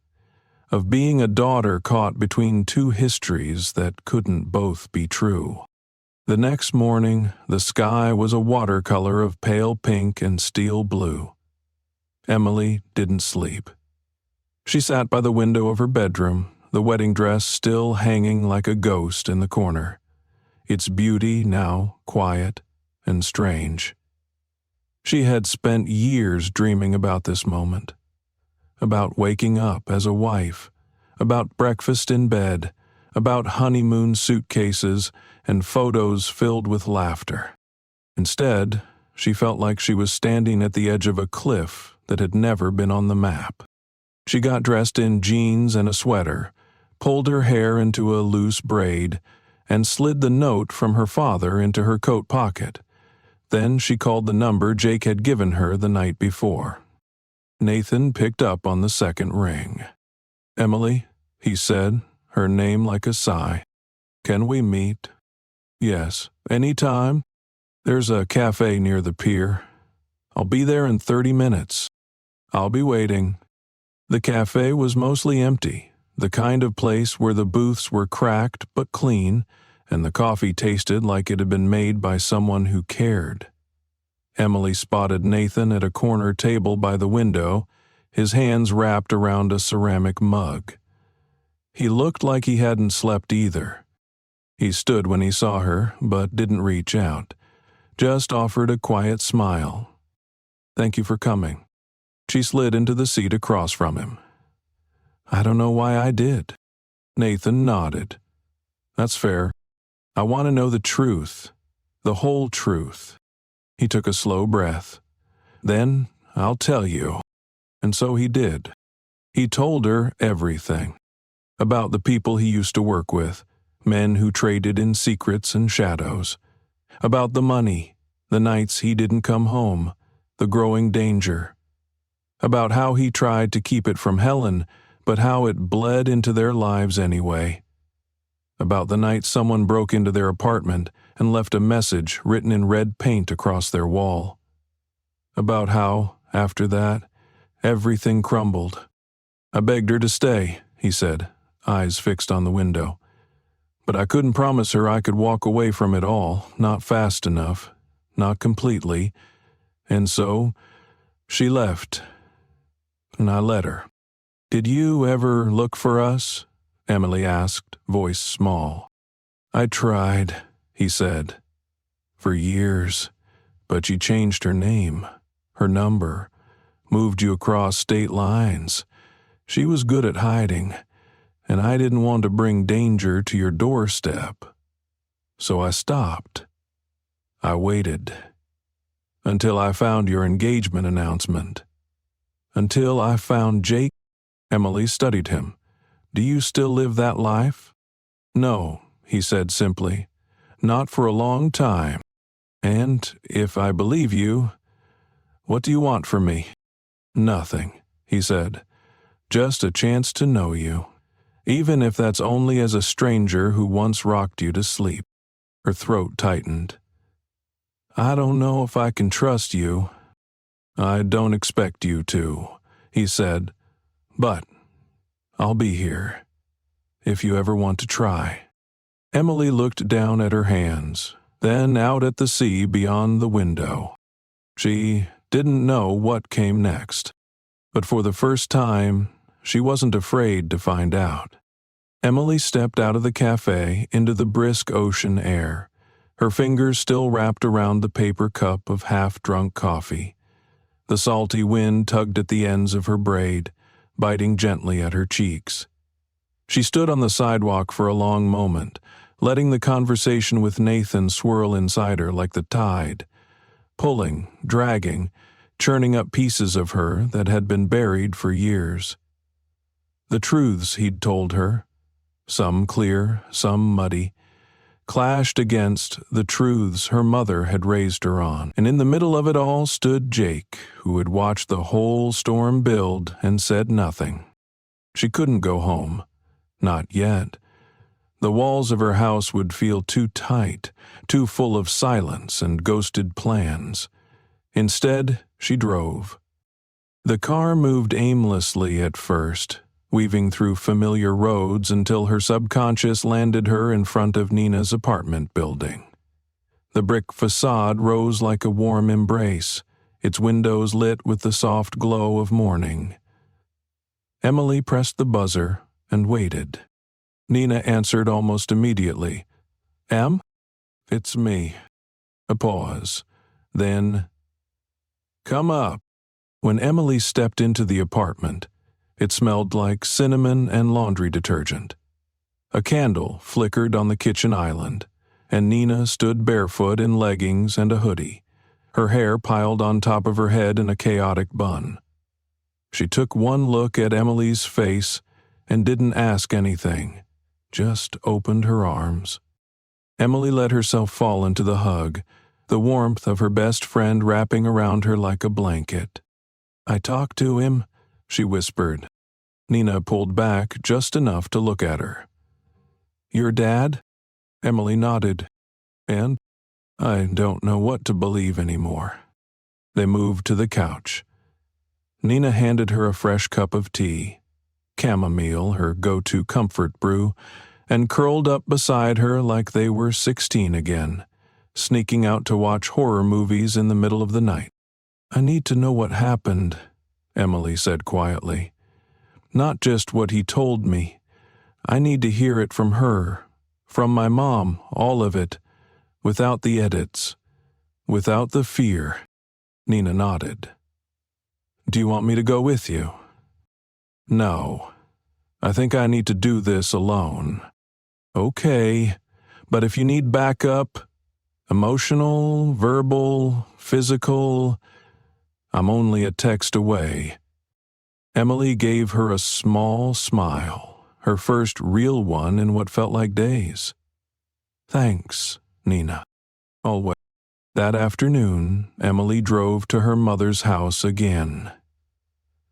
Of being a daughter caught between two histories that couldn't both be true. The next morning, the sky was a watercolor of pale pink and steel blue. Emily didn't sleep. She sat by the window of her bedroom, the wedding dress still hanging like a ghost in the corner, its beauty now quiet and strange. She had spent years dreaming about this moment. About waking up as a wife, about breakfast in bed, about honeymoon suitcases and photos filled with laughter. Instead, she felt like she was standing at the edge of a cliff that had never been on the map. She got dressed in jeans and a sweater, pulled her hair into a loose braid, and slid the note from her father into her coat pocket. Then she called the number Jake had given her the night before. Nathan picked up on the second ring. Emily, he said, her name like a sigh. Can we meet? Yes, any time. There's a cafe near the pier. I'll be there in 30 minutes. I'll be waiting. The cafe was mostly empty, the kind of place where the booths were cracked but clean, and the coffee tasted like it had been made by someone who cared. Emily spotted Nathan at a corner table by the window, his hands wrapped around a ceramic mug. He looked like he hadn't slept either. He stood when he saw her, but didn't reach out, just offered a quiet smile. Thank you for coming. She slid into the seat across from him. I don't know why I did. Nathan nodded. That's fair. I want to know the truth, the whole truth. He took a slow breath. Then I'll tell you. And so he did. He told her everything. About the people he used to work with, men who traded in secrets and shadows. About the money, the nights he didn't come home, the growing danger. about how he tried to keep it from Helen, but how it bled into their lives anyway. About the night someone broke into their apartment and left a message written in red paint across their wall. About how, after that, everything crumbled. I begged her to stay, he said, eyes fixed on the window. But I couldn't promise her I could walk away from it all, not fast enough, not completely, and so she left, and I let her. Did you ever look for us? Emily asked, voice small. I tried, he said, for years, but you changed her name, her number, moved you across state lines. She was good at hiding, and I didn't want to bring danger to your doorstep. So I stopped. I waited. Until I found your engagement announcement. Until I found Jake. Emily studied him. Do you still live that life? No, he said simply. Not for a long time. And, if I believe you, what do you want from me? Nothing, he said. Just a chance to know you. Even if that's only as a stranger who once rocked you to sleep. Her throat tightened. I don't know if I can trust you. I don't expect you to, he said, but I'll be here, if you ever want to try. Emily looked down at her hands, then out at the sea beyond the window. She didn't know what came next, but for the first time, she wasn't afraid to find out. Emily stepped out of the cafe into the brisk ocean air, her fingers still wrapped around the paper cup of half-drunk coffee. The salty wind tugged at the ends of her braid, biting gently at her cheeks. She stood on the sidewalk for a long moment, letting the conversation with Nathan swirl inside her like the tide, pulling, dragging, churning up pieces of her that had been buried for years. The truths he'd told her, some clear, some muddy, clashed against the truths her mother had raised her on, and in the middle of it all stood Jake, who had watched the whole storm build and said nothing. She couldn't go home. Not yet. The walls of her house would feel too tight, too full of silence and ghosted plans. Instead, she drove. The car moved aimlessly at first, weaving through familiar roads until her subconscious landed her in front of Nina's apartment building. The brick facade rose like a warm embrace, its windows lit with the soft glow of morning. Emily pressed the buzzer and waited. Nina answered almost immediately. Em? It's me. A pause. Then, come up. When Emily stepped into the apartment, it smelled like cinnamon and laundry detergent. A candle flickered on the kitchen island, and Nina stood barefoot in leggings and a hoodie, her hair piled on top of her head in a chaotic bun. She took one look at Emily's face and didn't ask anything, just opened her arms. Emily let herself fall into the hug, the warmth of her best friend wrapping around her like a blanket. I talked to him, she whispered. Nina pulled back just enough to look at her. Your dad? Emily nodded. And I don't know what to believe anymore. They moved to the couch. Nina handed her a fresh cup of tea, chamomile, her go-to comfort brew, and curled up beside her like they were 16 again, sneaking out to watch horror movies in the middle of the night. I need to know what happened, Emily said quietly. Not just what he told me. I need to hear it from her, from my mom, all of it, without the edits, without the fear. Nina nodded. Do you want me to go with you? No. I think I need to do this alone. Okay, but if you need backup, emotional, verbal, physical, I'm only a text away. Emily gave her a small smile, her first real one in what felt like days. Thanks, Nina. Always. That afternoon, Emily drove to her mother's house again.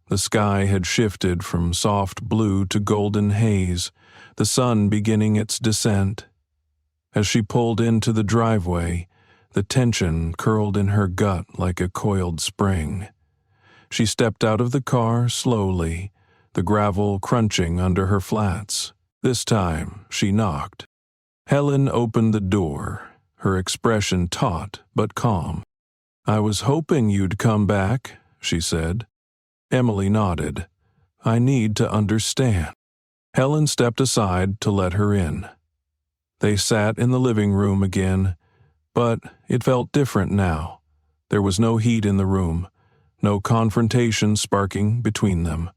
The sky had shifted from soft blue to golden haze, the sun beginning its descent. As she pulled into the driveway, the tension curled in her gut like a coiled spring. She stepped out of the car slowly, the gravel crunching under her flats. This time, she knocked. Helen opened the door, her expression taut but calm. "I was hoping you'd come back," she said. Emily nodded. "I need to understand." Helen stepped aside to let her in. They sat in the living room again, but it felt different now. There was no heat in the room, no confrontation sparking between them.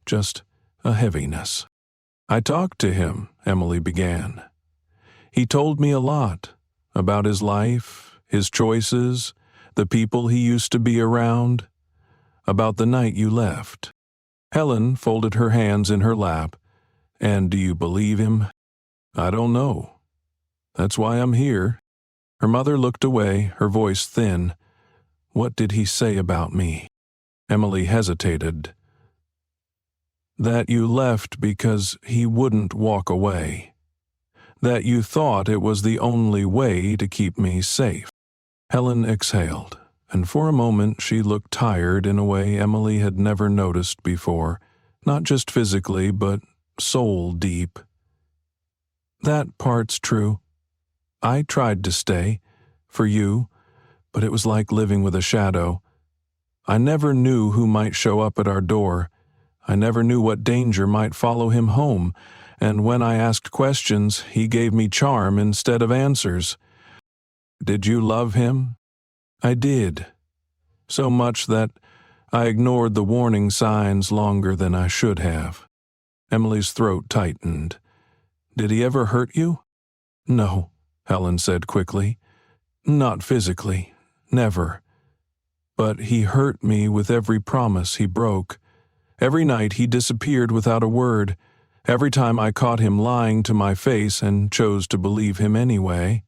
Just a heaviness. "I talked to him," Emily began. "He told me a lot about his life, his choices, the people he used to be around, about the night you left." Helen folded her hands in her lap. "And do you believe him?" "I don't know. That's why I'm here." Her mother looked away, her voice thin. "What did he say about me?" Emily hesitated. "That you left because he wouldn't walk away. That you thought it was the only way to keep me safe." Helen exhaled, and for a moment she looked tired in a way Emily had never noticed before, not just physically, but soul deep. "That part's true. I tried to stay, for you, but it was like living with a shadow. I never knew who might show up at our door. I never knew what danger might follow him home, and when I asked questions, he gave me charm instead of answers." "Did you love him?" "I did. So much that I ignored the warning signs longer than I should have." Emily's throat tightened. "Did he ever hurt you?" "No," Helen said quickly. "Not physically. Never. But he hurt me with every promise he broke. Every night he disappeared without a word. Every time I caught him lying to my face and chose to believe him anyway."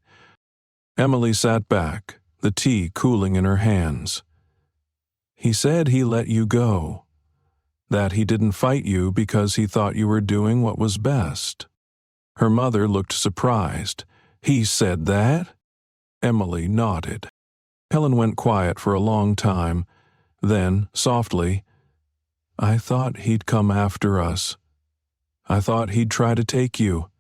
Emily sat back, the tea cooling in her hands. "He said he let you go. That he didn't fight you because he thought you were doing what was best." Her mother looked surprised. "He said that?" Emily nodded. Helen went quiet for a long time. Then, softly, "I thought he'd come after us. I thought he'd try to take you.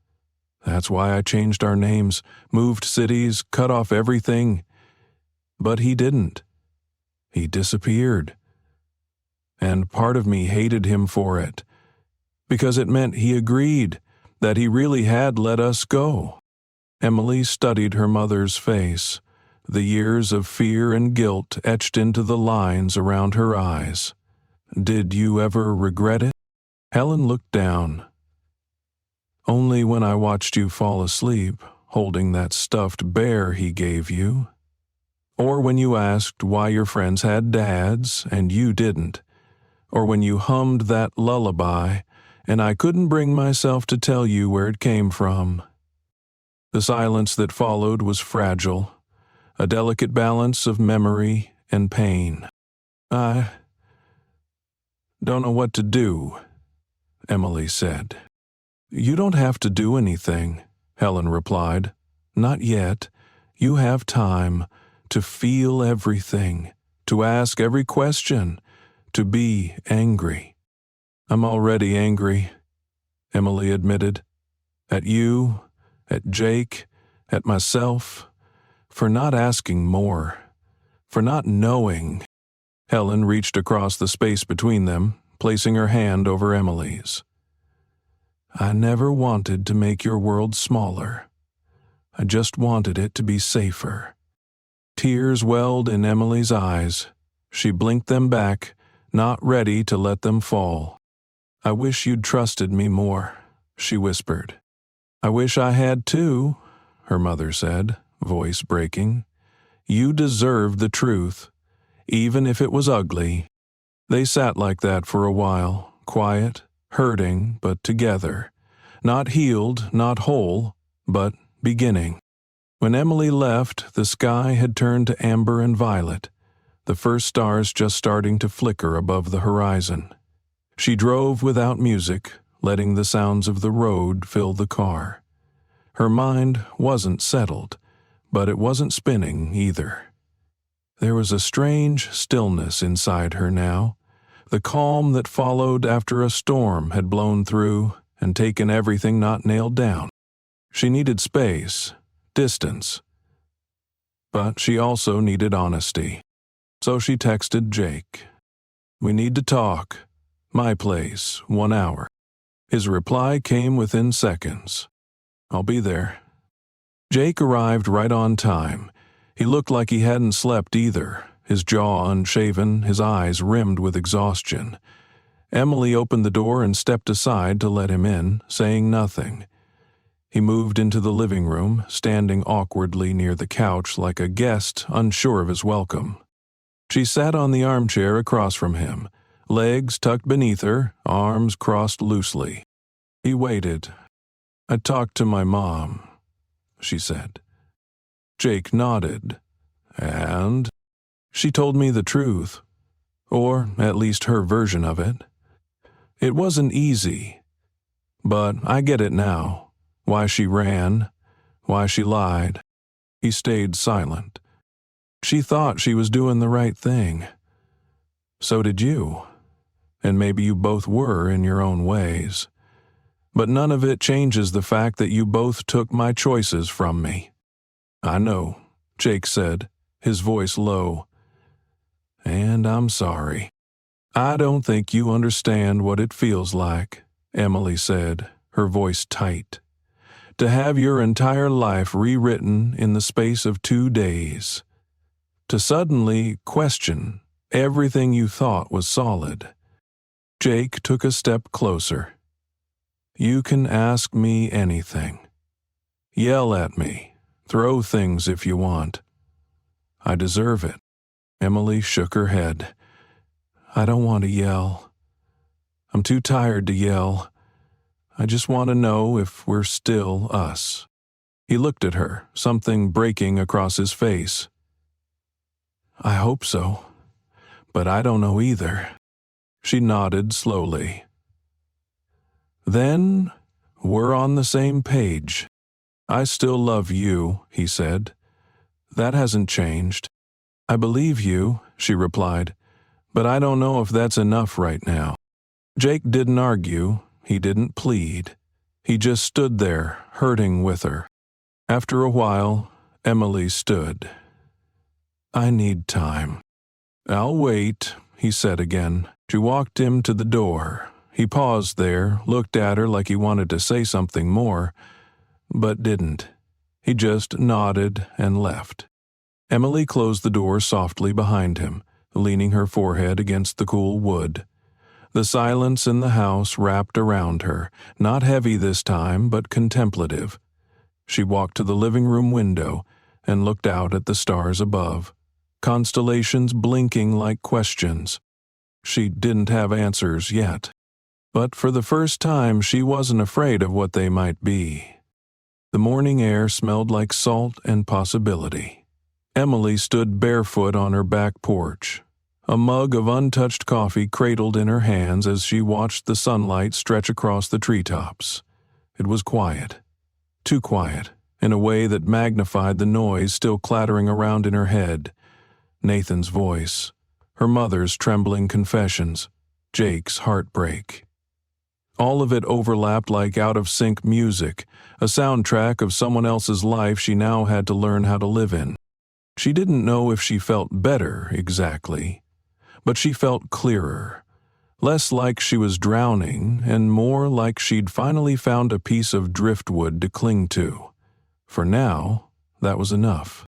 That's why I changed our names, moved cities, cut off everything. But he didn't. He disappeared. And part of me hated him for it, because it meant he agreed, that he really had let us go." Emily studied her mother's face, the years of fear and guilt etched into the lines around her eyes. "Did you ever regret it?" Helen looked down. "Only when I watched you fall asleep, holding that stuffed bear he gave you. Or when you asked why your friends had dads and you didn't. Or when you hummed that lullaby and I couldn't bring myself to tell you where it came from." The silence that followed was fragile, a delicate balance of memory and pain. "I don't know what to do," Emily said. "You don't have to do anything," Helen replied. "Not yet. You have time to feel everything, to ask every question, to be angry." "I'm already angry," Emily admitted. "At you, at Jake, at myself, for not asking more, for not knowing." Helen reached across the space between them, placing her hand over Emily's. "I never wanted to make your world smaller. I just wanted it to be safer." Tears welled in Emily's eyes. She blinked them back, not ready to let them fall. "I wish you'd trusted me more," she whispered. "I wish I had too," her mother said, voice breaking. "You deserved the truth, even if it was ugly." They sat like that for a while, quiet, hurting, but together. Not healed, not whole, but beginning. When Emily left, the sky had turned to amber and violet. the first stars just starting to flicker above the horizon. She drove without music, letting the sounds of the road fill the car. Her mind wasn't settled, but it wasn't spinning either. There was a strange stillness inside her now, the calm that followed after a storm had blown through and taken everything not nailed down. She needed space, distance, but she also needed honesty. So she texted Jake, "We need to talk. My place, 1 hour." His reply came within seconds. "I'll be there." Jake arrived right on time. He looked like he hadn't slept either, his jaw unshaven, his eyes rimmed with exhaustion. Emily opened the door and stepped aside to let him in, saying nothing. He moved into the living room, standing awkwardly near the couch like a guest unsure of his welcome. She sat on the armchair across from him, legs tucked beneath her, arms crossed loosely. He waited. "I talked to my mom," she said. Jake nodded. "And?" "She told me the truth, or at least her version of it. It wasn't easy, but I get it now. Why she ran, why she lied." He stayed silent. "She thought she was doing the right thing. So did you. And maybe you both were in your own ways. But none of it changes the fact that you both took my choices from me." "I know," Jake said, his voice low. "And I'm sorry." "I don't think you understand what it feels like," Emily said, her voice tight. "To have your entire life rewritten in the space of 2 days. To suddenly question everything you thought was solid." Jake took a step closer. "You can ask me anything. Yell at me. Throw things if you want. I deserve it." Emily shook her head. "I don't want to yell. I'm too tired to yell. I just want to know if we're still us." He looked at her, something breaking across his face. "I hope so, but I don't know either." She nodded slowly. "Then we're on the same page. I still love you," he said. "That hasn't changed." "I believe you," she replied, "but I don't know if that's enough right now." Jake didn't argue. He didn't plead. He just stood there, hurting with her. After a while, Emily stood. "I need time." "I'll wait," he said again. She walked him to the door. He paused there, looked at her like he wanted to say something more, but didn't. He just nodded and left. Emily closed the door softly behind him, leaning her forehead against the cool wood. The silence in the house wrapped around her, not heavy this time, but contemplative. She walked to the living room window and looked out at the stars above, constellations blinking like questions. She didn't have answers yet, but for the first time she wasn't afraid of what they might be. The morning air smelled like salt and possibility. Emily stood barefoot on her back porch, a mug of untouched coffee cradled in her hands as she watched the sunlight stretch across the treetops. It was quiet, too quiet, in a way that magnified the noise still clattering around in her head. Nathan's voice, her mother's trembling confessions, Jake's heartbreak. All of it overlapped like out-of-sync music, a soundtrack of someone else's life she now had to learn how to live in. She didn't know if she felt better exactly, but she felt clearer, less like she was drowning and more like she'd finally found a piece of driftwood to cling to. For now, that was enough.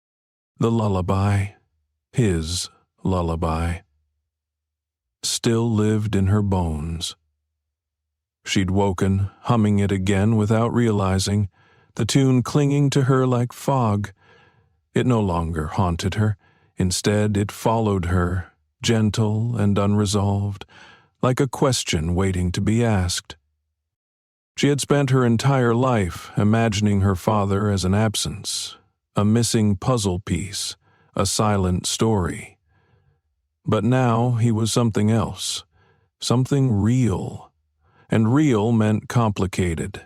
The lullaby, his lullaby, still lived in her bones. She'd woken, humming it again without realizing, the tune clinging to her like fog. It no longer haunted her. Instead, it followed her, gentle and unresolved, like a question waiting to be asked. She had spent her entire life imagining her father as an absence, a missing puzzle piece, a silent story. But now he was something else, something real. And real meant complicated.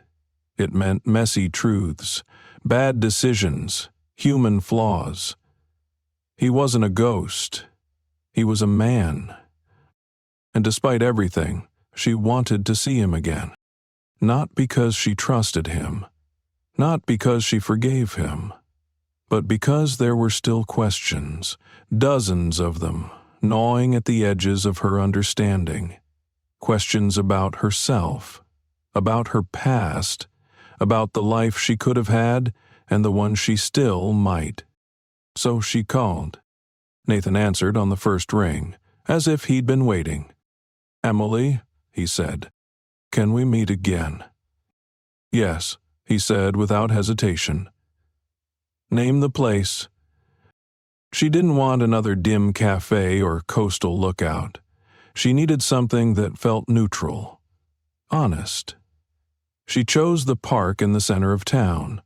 It meant messy truths, bad decisions, human flaws. He wasn't a ghost. He was a man. And despite everything, she wanted to see him again. Not because she trusted him, not because she forgave him, but because there were still questions, dozens of them, gnawing at the edges of her understanding. Questions about herself, about her past, about the life she could have had and the one she still might. So she called. Nathan answered on the first ring, as if he'd been waiting. "Emily," he said, "can we meet again?" "Yes," he said without hesitation. "Name the place." She didn't want another dim cafe or coastal lookout. She needed something that felt neutral, honest. She chose the park in the center of town,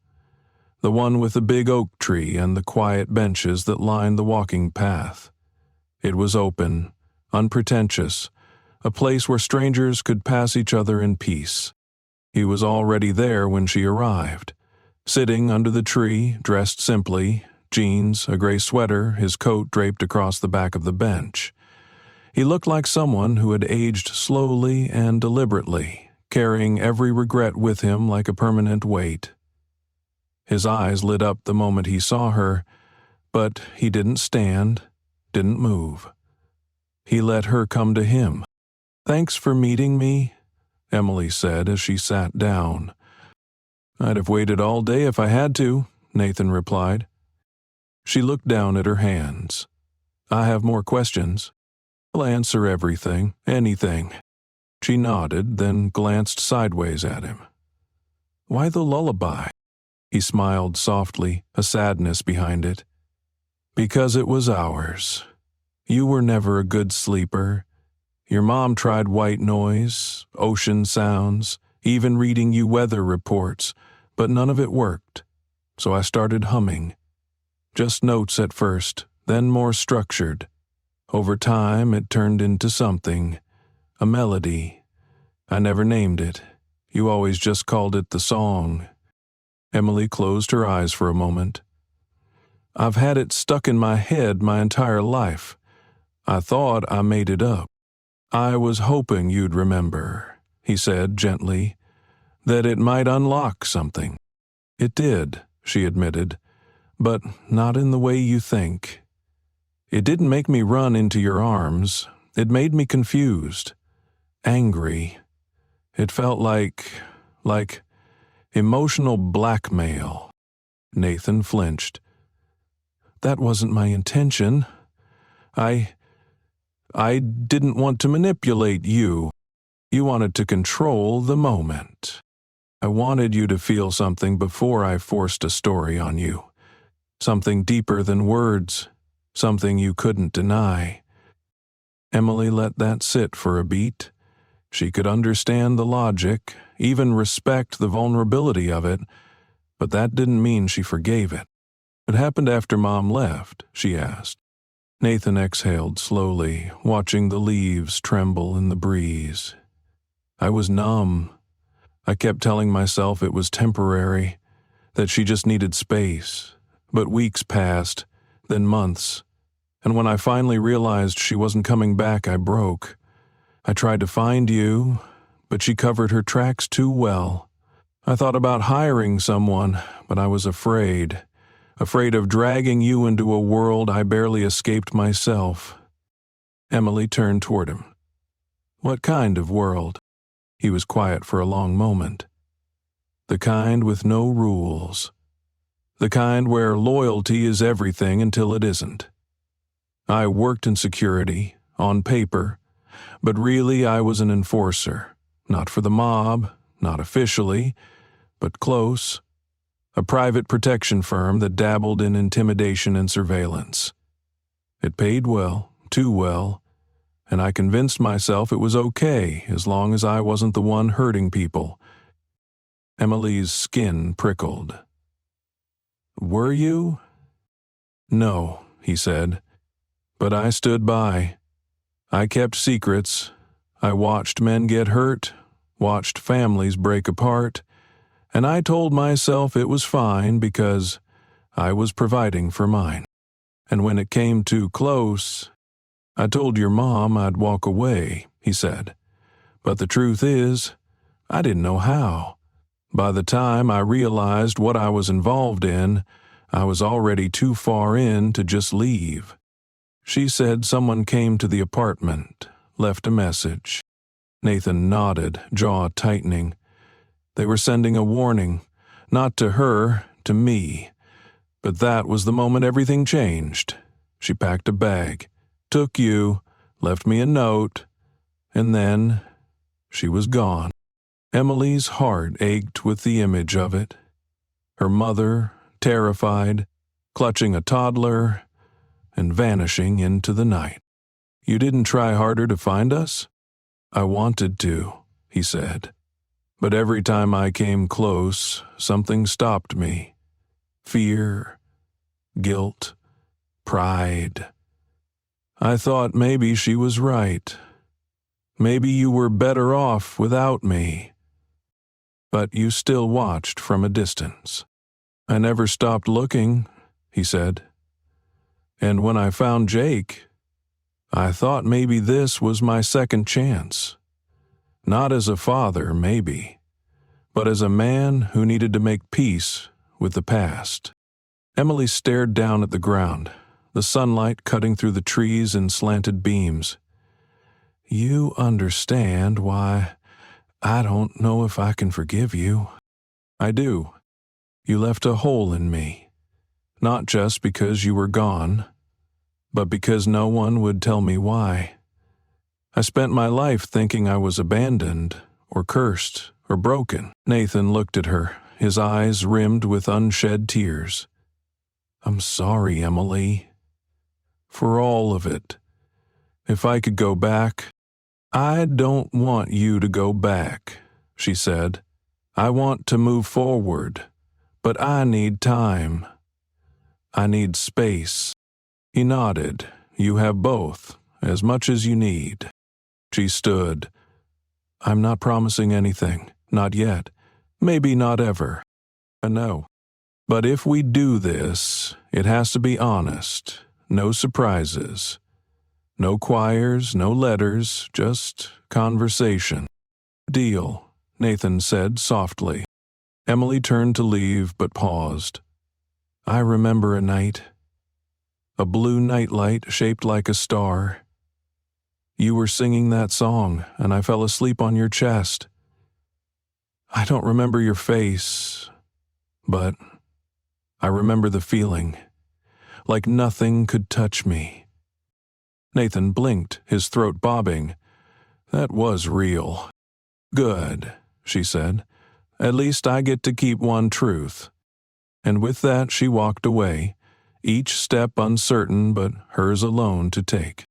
the one with the big oak tree and the quiet benches that lined the walking path. It was open, unpretentious, a place where strangers could pass each other in peace. He was already there when she arrived, sitting under the tree, dressed simply, jeans, a gray sweater, his coat draped across the back of the bench. He looked like someone who had aged slowly and deliberately, carrying every regret with him like a permanent weight. His eyes lit up the moment he saw her, but he didn't stand, didn't move. He let her come to him. "Thanks for meeting me," Emily said as she sat down. "I'd have waited all day if I had to," Nathan replied. She looked down at her hands. "I have more questions. I'll answer everything, anything." She nodded, then glanced sideways at him. "Why the lullaby?" He smiled softly, a sadness behind it. "Because it was ours. You were never a good sleeper. Your mom tried white noise, ocean sounds, even reading you weather reports, but none of it worked. So I started humming. Just notes at first, then more structured. Over time, it turned into something, a melody. I never named it. You always just called it the song." Emily closed her eyes for a moment. "I've had it stuck in my head my entire life. I thought I made it up." "I was hoping you'd remember," he said gently, "that it might unlock something." "It did," she admitted, "but not in the way you think. It didn't make me run into your arms. It made me confused, angry. It felt like emotional blackmail." Nathan flinched. "That wasn't my intention. I didn't want to manipulate you. You wanted to control the moment. I wanted you to feel something before I forced a story on you. Something deeper than words, something you couldn't deny." Emily let that sit for a beat. She could understand the logic, even respect the vulnerability of it, but that didn't mean she forgave it. "What happened after Mom left?" she asked. Nathan exhaled slowly, watching the leaves tremble in the breeze. "I was numb. I kept telling myself it was temporary, that she just needed space. But weeks passed, then months, and when I finally realized she wasn't coming back, I broke. I tried to find you, but she covered her tracks too well. I thought about hiring someone, but I was afraid of dragging you into a world I barely escaped myself." Emily turned toward him. "What kind of world?" He was quiet for a long moment. "The kind with no rules. The kind where loyalty is everything until it isn't. I worked in security, on paper, but really I was an enforcer, not for the mob, not officially, but close. A private protection firm that dabbled in intimidation and surveillance. It paid well, too well, and I convinced myself it was okay as long as I wasn't the one hurting people." Emily's skin prickled. "Were you?" "No," he said, "but I stood by. I kept secrets. I watched men get hurt, watched families break apart, and I told myself it was fine because I was providing for mine. And when it came too close, I told your mom I'd walk away, he said. But the truth is, I didn't know how. By the time I realized what I was involved in, I was already too far in to just leave. She said someone came to the apartment, left a message. Nathan nodded, jaw tightening. They were sending a warning, not to her, to me. But that was the moment everything changed. She packed a bag, took you, left me a note, and then she was gone. Emily's heart ached with the image of it. Her mother, terrified, clutching a toddler, and vanishing into the night. You didn't try harder to find us? I wanted to, he said. But every time I came close, something stopped me. Fear, guilt, pride. I thought maybe she was right. Maybe you were better off without me. But you still watched from a distance. I never stopped looking, he said. And when I found Jake, I thought maybe this was my second chance. Not as a father, maybe, but as a man who needed to make peace with the past. Emily stared down at the ground, the sunlight cutting through the trees in slanted beams. You understand why I don't know if I can forgive you. I do. You left a hole in me, not just because you were gone, but because no one would tell me why. I spent my life thinking I was abandoned, or cursed, or broken. Nathan looked at her, his eyes rimmed with unshed tears. I'm sorry, Emily. For all of it. If I could go back. I don't want you to go back, she said. I want to move forward, but I need time. I need space. He nodded. You have both, as much as you need. She stood. I'm not promising anything, not yet. Maybe not ever. I know. But if we do this, it has to be honest. No surprises. No choirs, no letters, just conversation. Deal, Nathan said softly. Emily turned to leave but paused. I remember a night. A blue nightlight shaped like a star. You were singing that song, and I fell asleep on your chest. I don't remember your face, but I remember the feeling, like nothing could touch me. Nathan blinked, his throat bobbing. That was real. Good, she said. At least I get to keep one truth. And with that she walked away, each step uncertain but hers alone to take.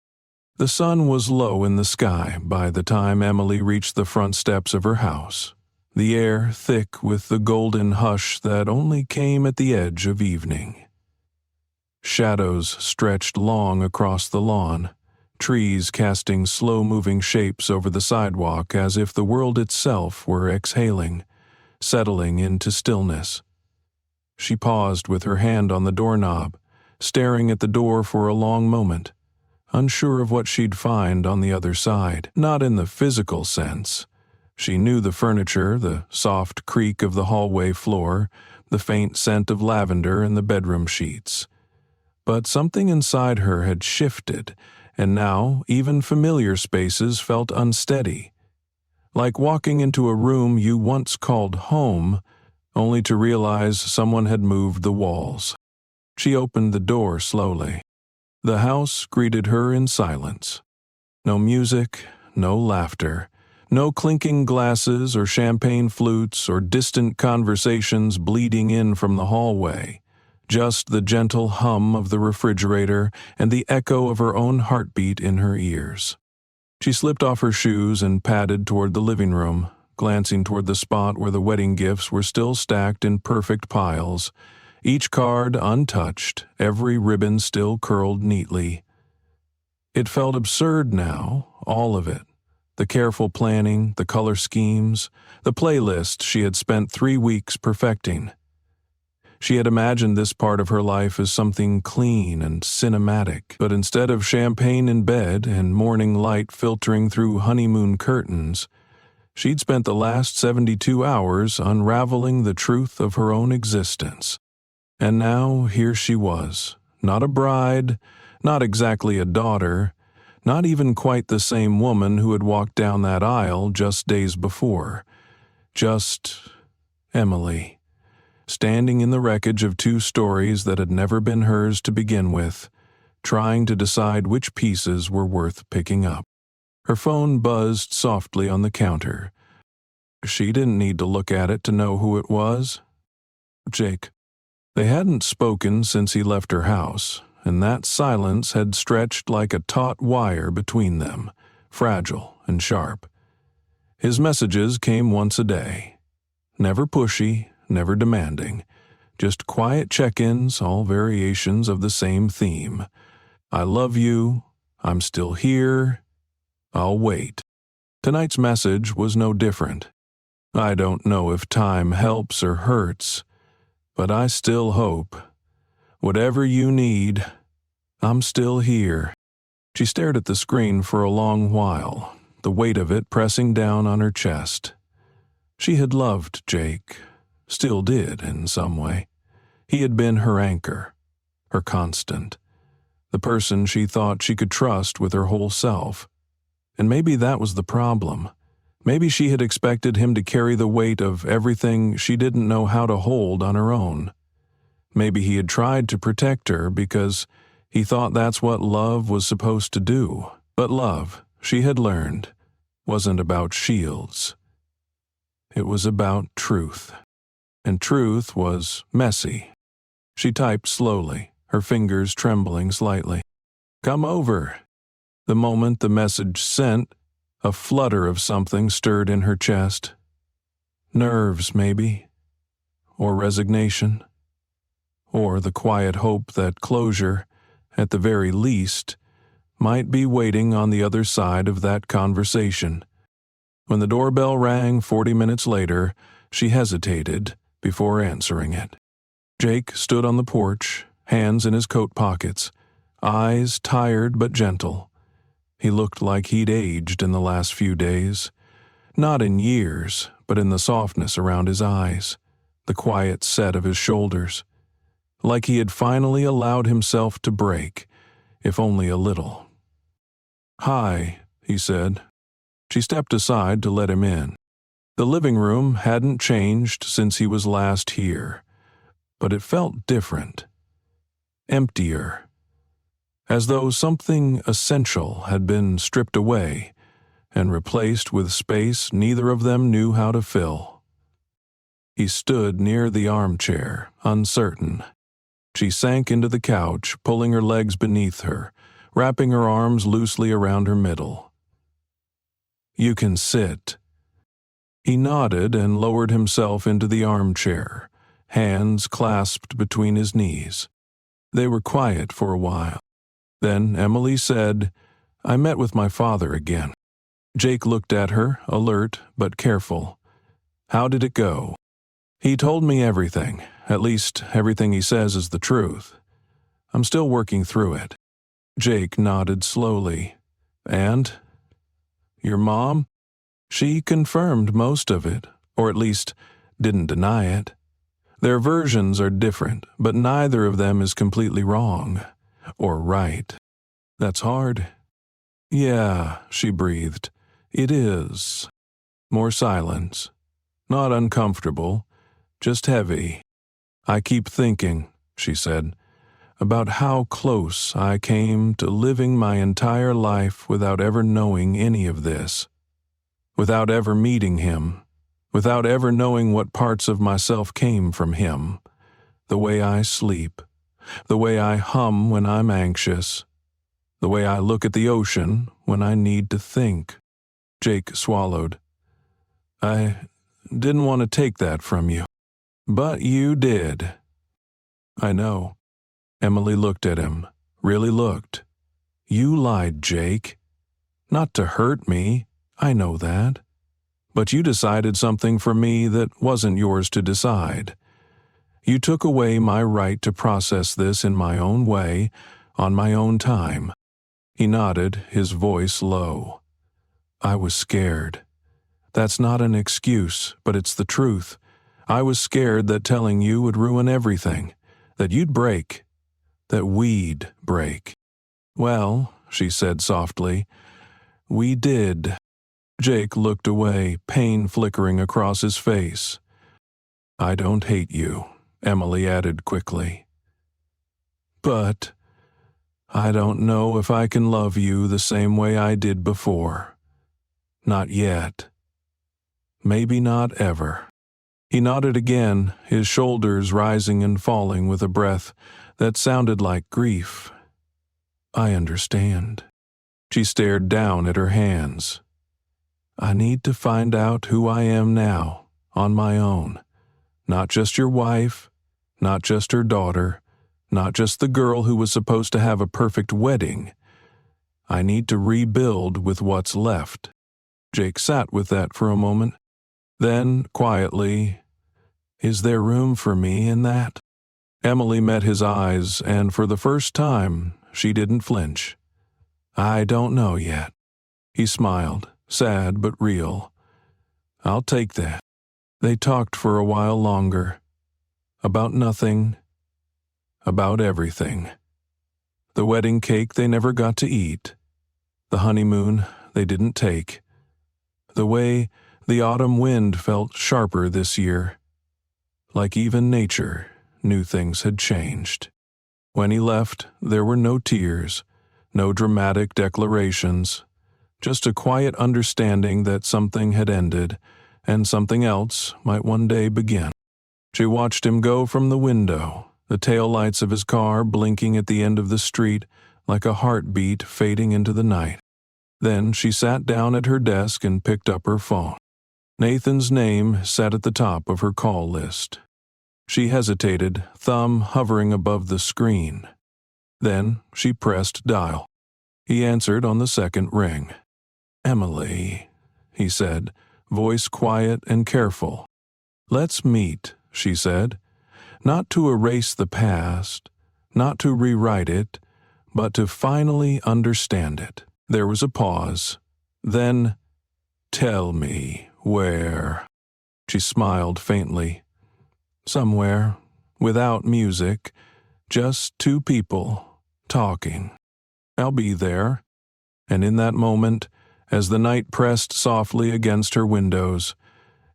The sun was low in the sky by the time Emily reached the front steps of her house, the air thick with the golden hush that only came at the edge of evening. Shadows stretched long across the lawn, trees casting slow-moving shapes over the sidewalk as if the world itself were exhaling, settling into stillness. She paused with her hand on the doorknob, staring at the door for a long moment, unsure of what she'd find on the other side. Not in the physical sense. She knew the furniture, the soft creak of the hallway floor, the faint scent of lavender in the bedroom sheets. But something inside her had shifted, and now even familiar spaces felt unsteady. Like walking into a room you once called home, only to realize someone had moved the walls. She opened the door slowly. The house greeted her in silence. No music, no laughter, no clinking glasses or champagne flutes or distant conversations bleeding in from the hallway. Just the gentle hum of the refrigerator and the echo of her own heartbeat in her ears. She slipped off her shoes and padded toward the living room, glancing toward the spot where the wedding gifts were still stacked in perfect piles, each card untouched, every ribbon still curled neatly. It felt absurd now, all of it. The careful planning, the color schemes, the playlist she had spent 3 weeks perfecting. She had imagined this part of her life as something clean and cinematic, but instead of champagne in bed and morning light filtering through honeymoon curtains, she'd spent the last 72 hours unraveling the truth of her own existence. And now here she was, not a bride, not exactly a daughter, not even quite the same woman who had walked down that aisle just days before. Just Emily, standing in the wreckage of 2 stories that had never been hers to begin with, trying to decide which pieces were worth picking up. Her phone buzzed softly on the counter. She didn't need to look at it to know who it was. Jake. They hadn't spoken since he left her house, and that silence had stretched like a taut wire between them, fragile and sharp. His messages came once a day. Never pushy, never demanding. Just quiet check-ins, all variations of the same theme. I love you. I'm still here. I'll wait. Tonight's message was no different. I don't know if time helps or hurts, but I still hope. Whatever you need, I'm still here. She stared at the screen for a long while, the weight of it pressing down on her chest. She had loved Jake, still did in some way. He had been her anchor, her constant, the person she thought she could trust with her whole self. And maybe that was the problem. Maybe she had expected him to carry the weight of everything she didn't know how to hold on her own. Maybe he had tried to protect her because he thought that's what love was supposed to do. But love, she had learned, wasn't about shields. It was about truth. And truth was messy. She typed slowly, her fingers trembling slightly. Come over. The moment the message sent, a flutter of something stirred in her chest. Nerves, maybe. Or resignation. Or the quiet hope that closure, at the very least, might be waiting on the other side of that conversation. When the doorbell rang 40 minutes later, she hesitated before answering it. Jake stood on the porch, hands in his coat pockets, eyes tired but gentle. He looked like he'd aged in the last few days. Not in years, but in the softness around his eyes, the quiet set of his shoulders. Like he had finally allowed himself to break, if only a little. Hi, he said. She stepped aside to let him in. The living room hadn't changed since he was last here, but it felt different. Emptier. As though something essential had been stripped away and replaced with space neither of them knew how to fill. He stood near the armchair, uncertain. She sank into the couch, pulling her legs beneath her, wrapping her arms loosely around her middle. You can sit. He nodded and lowered himself into the armchair, hands clasped between his knees. They were quiet for a while. Then Emily said, I met with my father again. Jake looked at her, alert but careful. How did it go? He told me everything. At least everything he says is the truth. I'm still working through it. Jake nodded slowly. And? Your mom? She confirmed most of it, or at least didn't deny it. Their versions are different, but neither of them is completely wrong. Or right. That's hard. Yeah, she breathed. It is. More silence. Not uncomfortable, just heavy. I keep thinking, she said, about how close I came to living my entire life without ever knowing any of this. Without ever meeting him. Without ever knowing what parts of myself came from him. The way I sleep. The way I hum when I'm anxious. The way I look at the ocean when I need to think. Jake swallowed. I didn't want to take that from you. But you did. I know. Emily looked at him, really looked. You lied, Jake. Not to hurt me, I know that. But you decided something for me that wasn't yours to decide. You took away my right to process this in my own way, on my own time." He nodded, his voice low. "I was scared. That's not an excuse, but it's the truth. I was scared that telling you would ruin everything, that you'd break, that we'd break." "Well," she said softly, "we did." Jake looked away, pain flickering across his face. "I don't hate you," Emily added quickly. "But I don't know if I can love you the same way I did before. Not yet. Maybe not ever." He nodded again, his shoulders rising and falling with a breath that sounded like grief. "I understand." She stared down at her hands. "I need to find out who I am now, on my own. Not just your wife, not just her daughter, not just the girl who was supposed to have a perfect wedding. I need to rebuild with what's left." Jake sat with that for a moment. Then, quietly, "Is there room for me in that?" Emily met his eyes, and for the first time, she didn't flinch. "I don't know yet." He smiled, sad but real. "I'll take that." They talked for a while longer. About nothing. About everything. The wedding cake they never got to eat. The honeymoon they didn't take. The way the autumn wind felt sharper this year. Like even nature knew things had changed. When he left, there were no tears, no dramatic declarations, just a quiet understanding that something had ended and something else might one day begin. She watched him go from the window, the taillights of his car blinking at the end of the street like a heartbeat fading into the night. Then she sat down at her desk and picked up her phone. Nathan's name sat at the top of her call list. She hesitated, thumb hovering above the screen. Then she pressed dial. He answered on the second ring. "Emily," he said, voice quiet and careful. "Let's meet," she said. "Not to erase the past, not to rewrite it, but to finally understand it." There was a pause. Then, "Tell me where." She smiled faintly. "Somewhere, without music, just two people, talking. I'll be there." And in that moment, as the night pressed softly against her windows,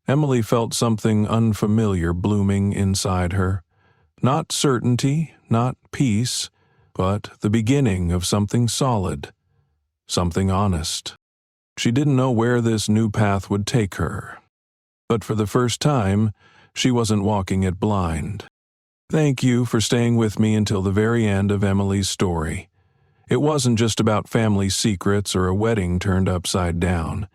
Emily felt something unfamiliar blooming inside her. Not certainty, not peace, but the beginning of something solid, something honest. She didn't know where this new path would take her. But for the first time, she wasn't walking it blind. Thank you for staying with me until the very end of Emily's story. It wasn't just about family secrets or a wedding turned upside down.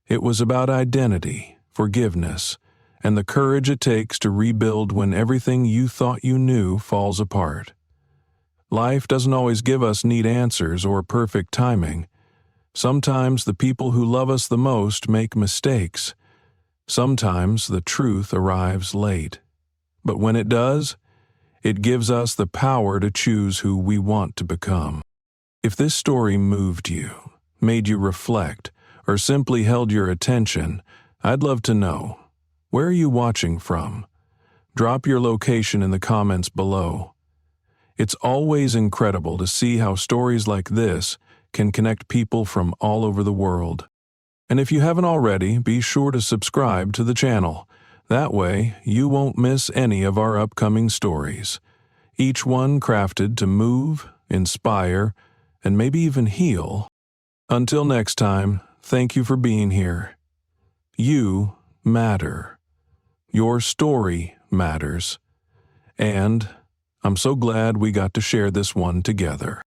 It was about identity, forgiveness, and the courage it takes to rebuild when everything you thought you knew falls apart. Life doesn't always give us neat answers or perfect timing. Sometimes the people who love us the most make mistakes. Sometimes the truth arrives late. But when it does, it gives us the power to choose who we want to become. If this story moved you, made you reflect, or simply held your attention, I'd love to know. Where are you watching from? Drop your location in the comments below. It's always incredible to see how stories like this can connect people from all over the world. And if you haven't already, be sure to subscribe to the channel. That way, you won't miss any of our upcoming stories. Each one crafted to move, inspire, and maybe even heal. Until next time, thank you for being here. You matter. Your story matters. And I'm so glad we got to share this one together.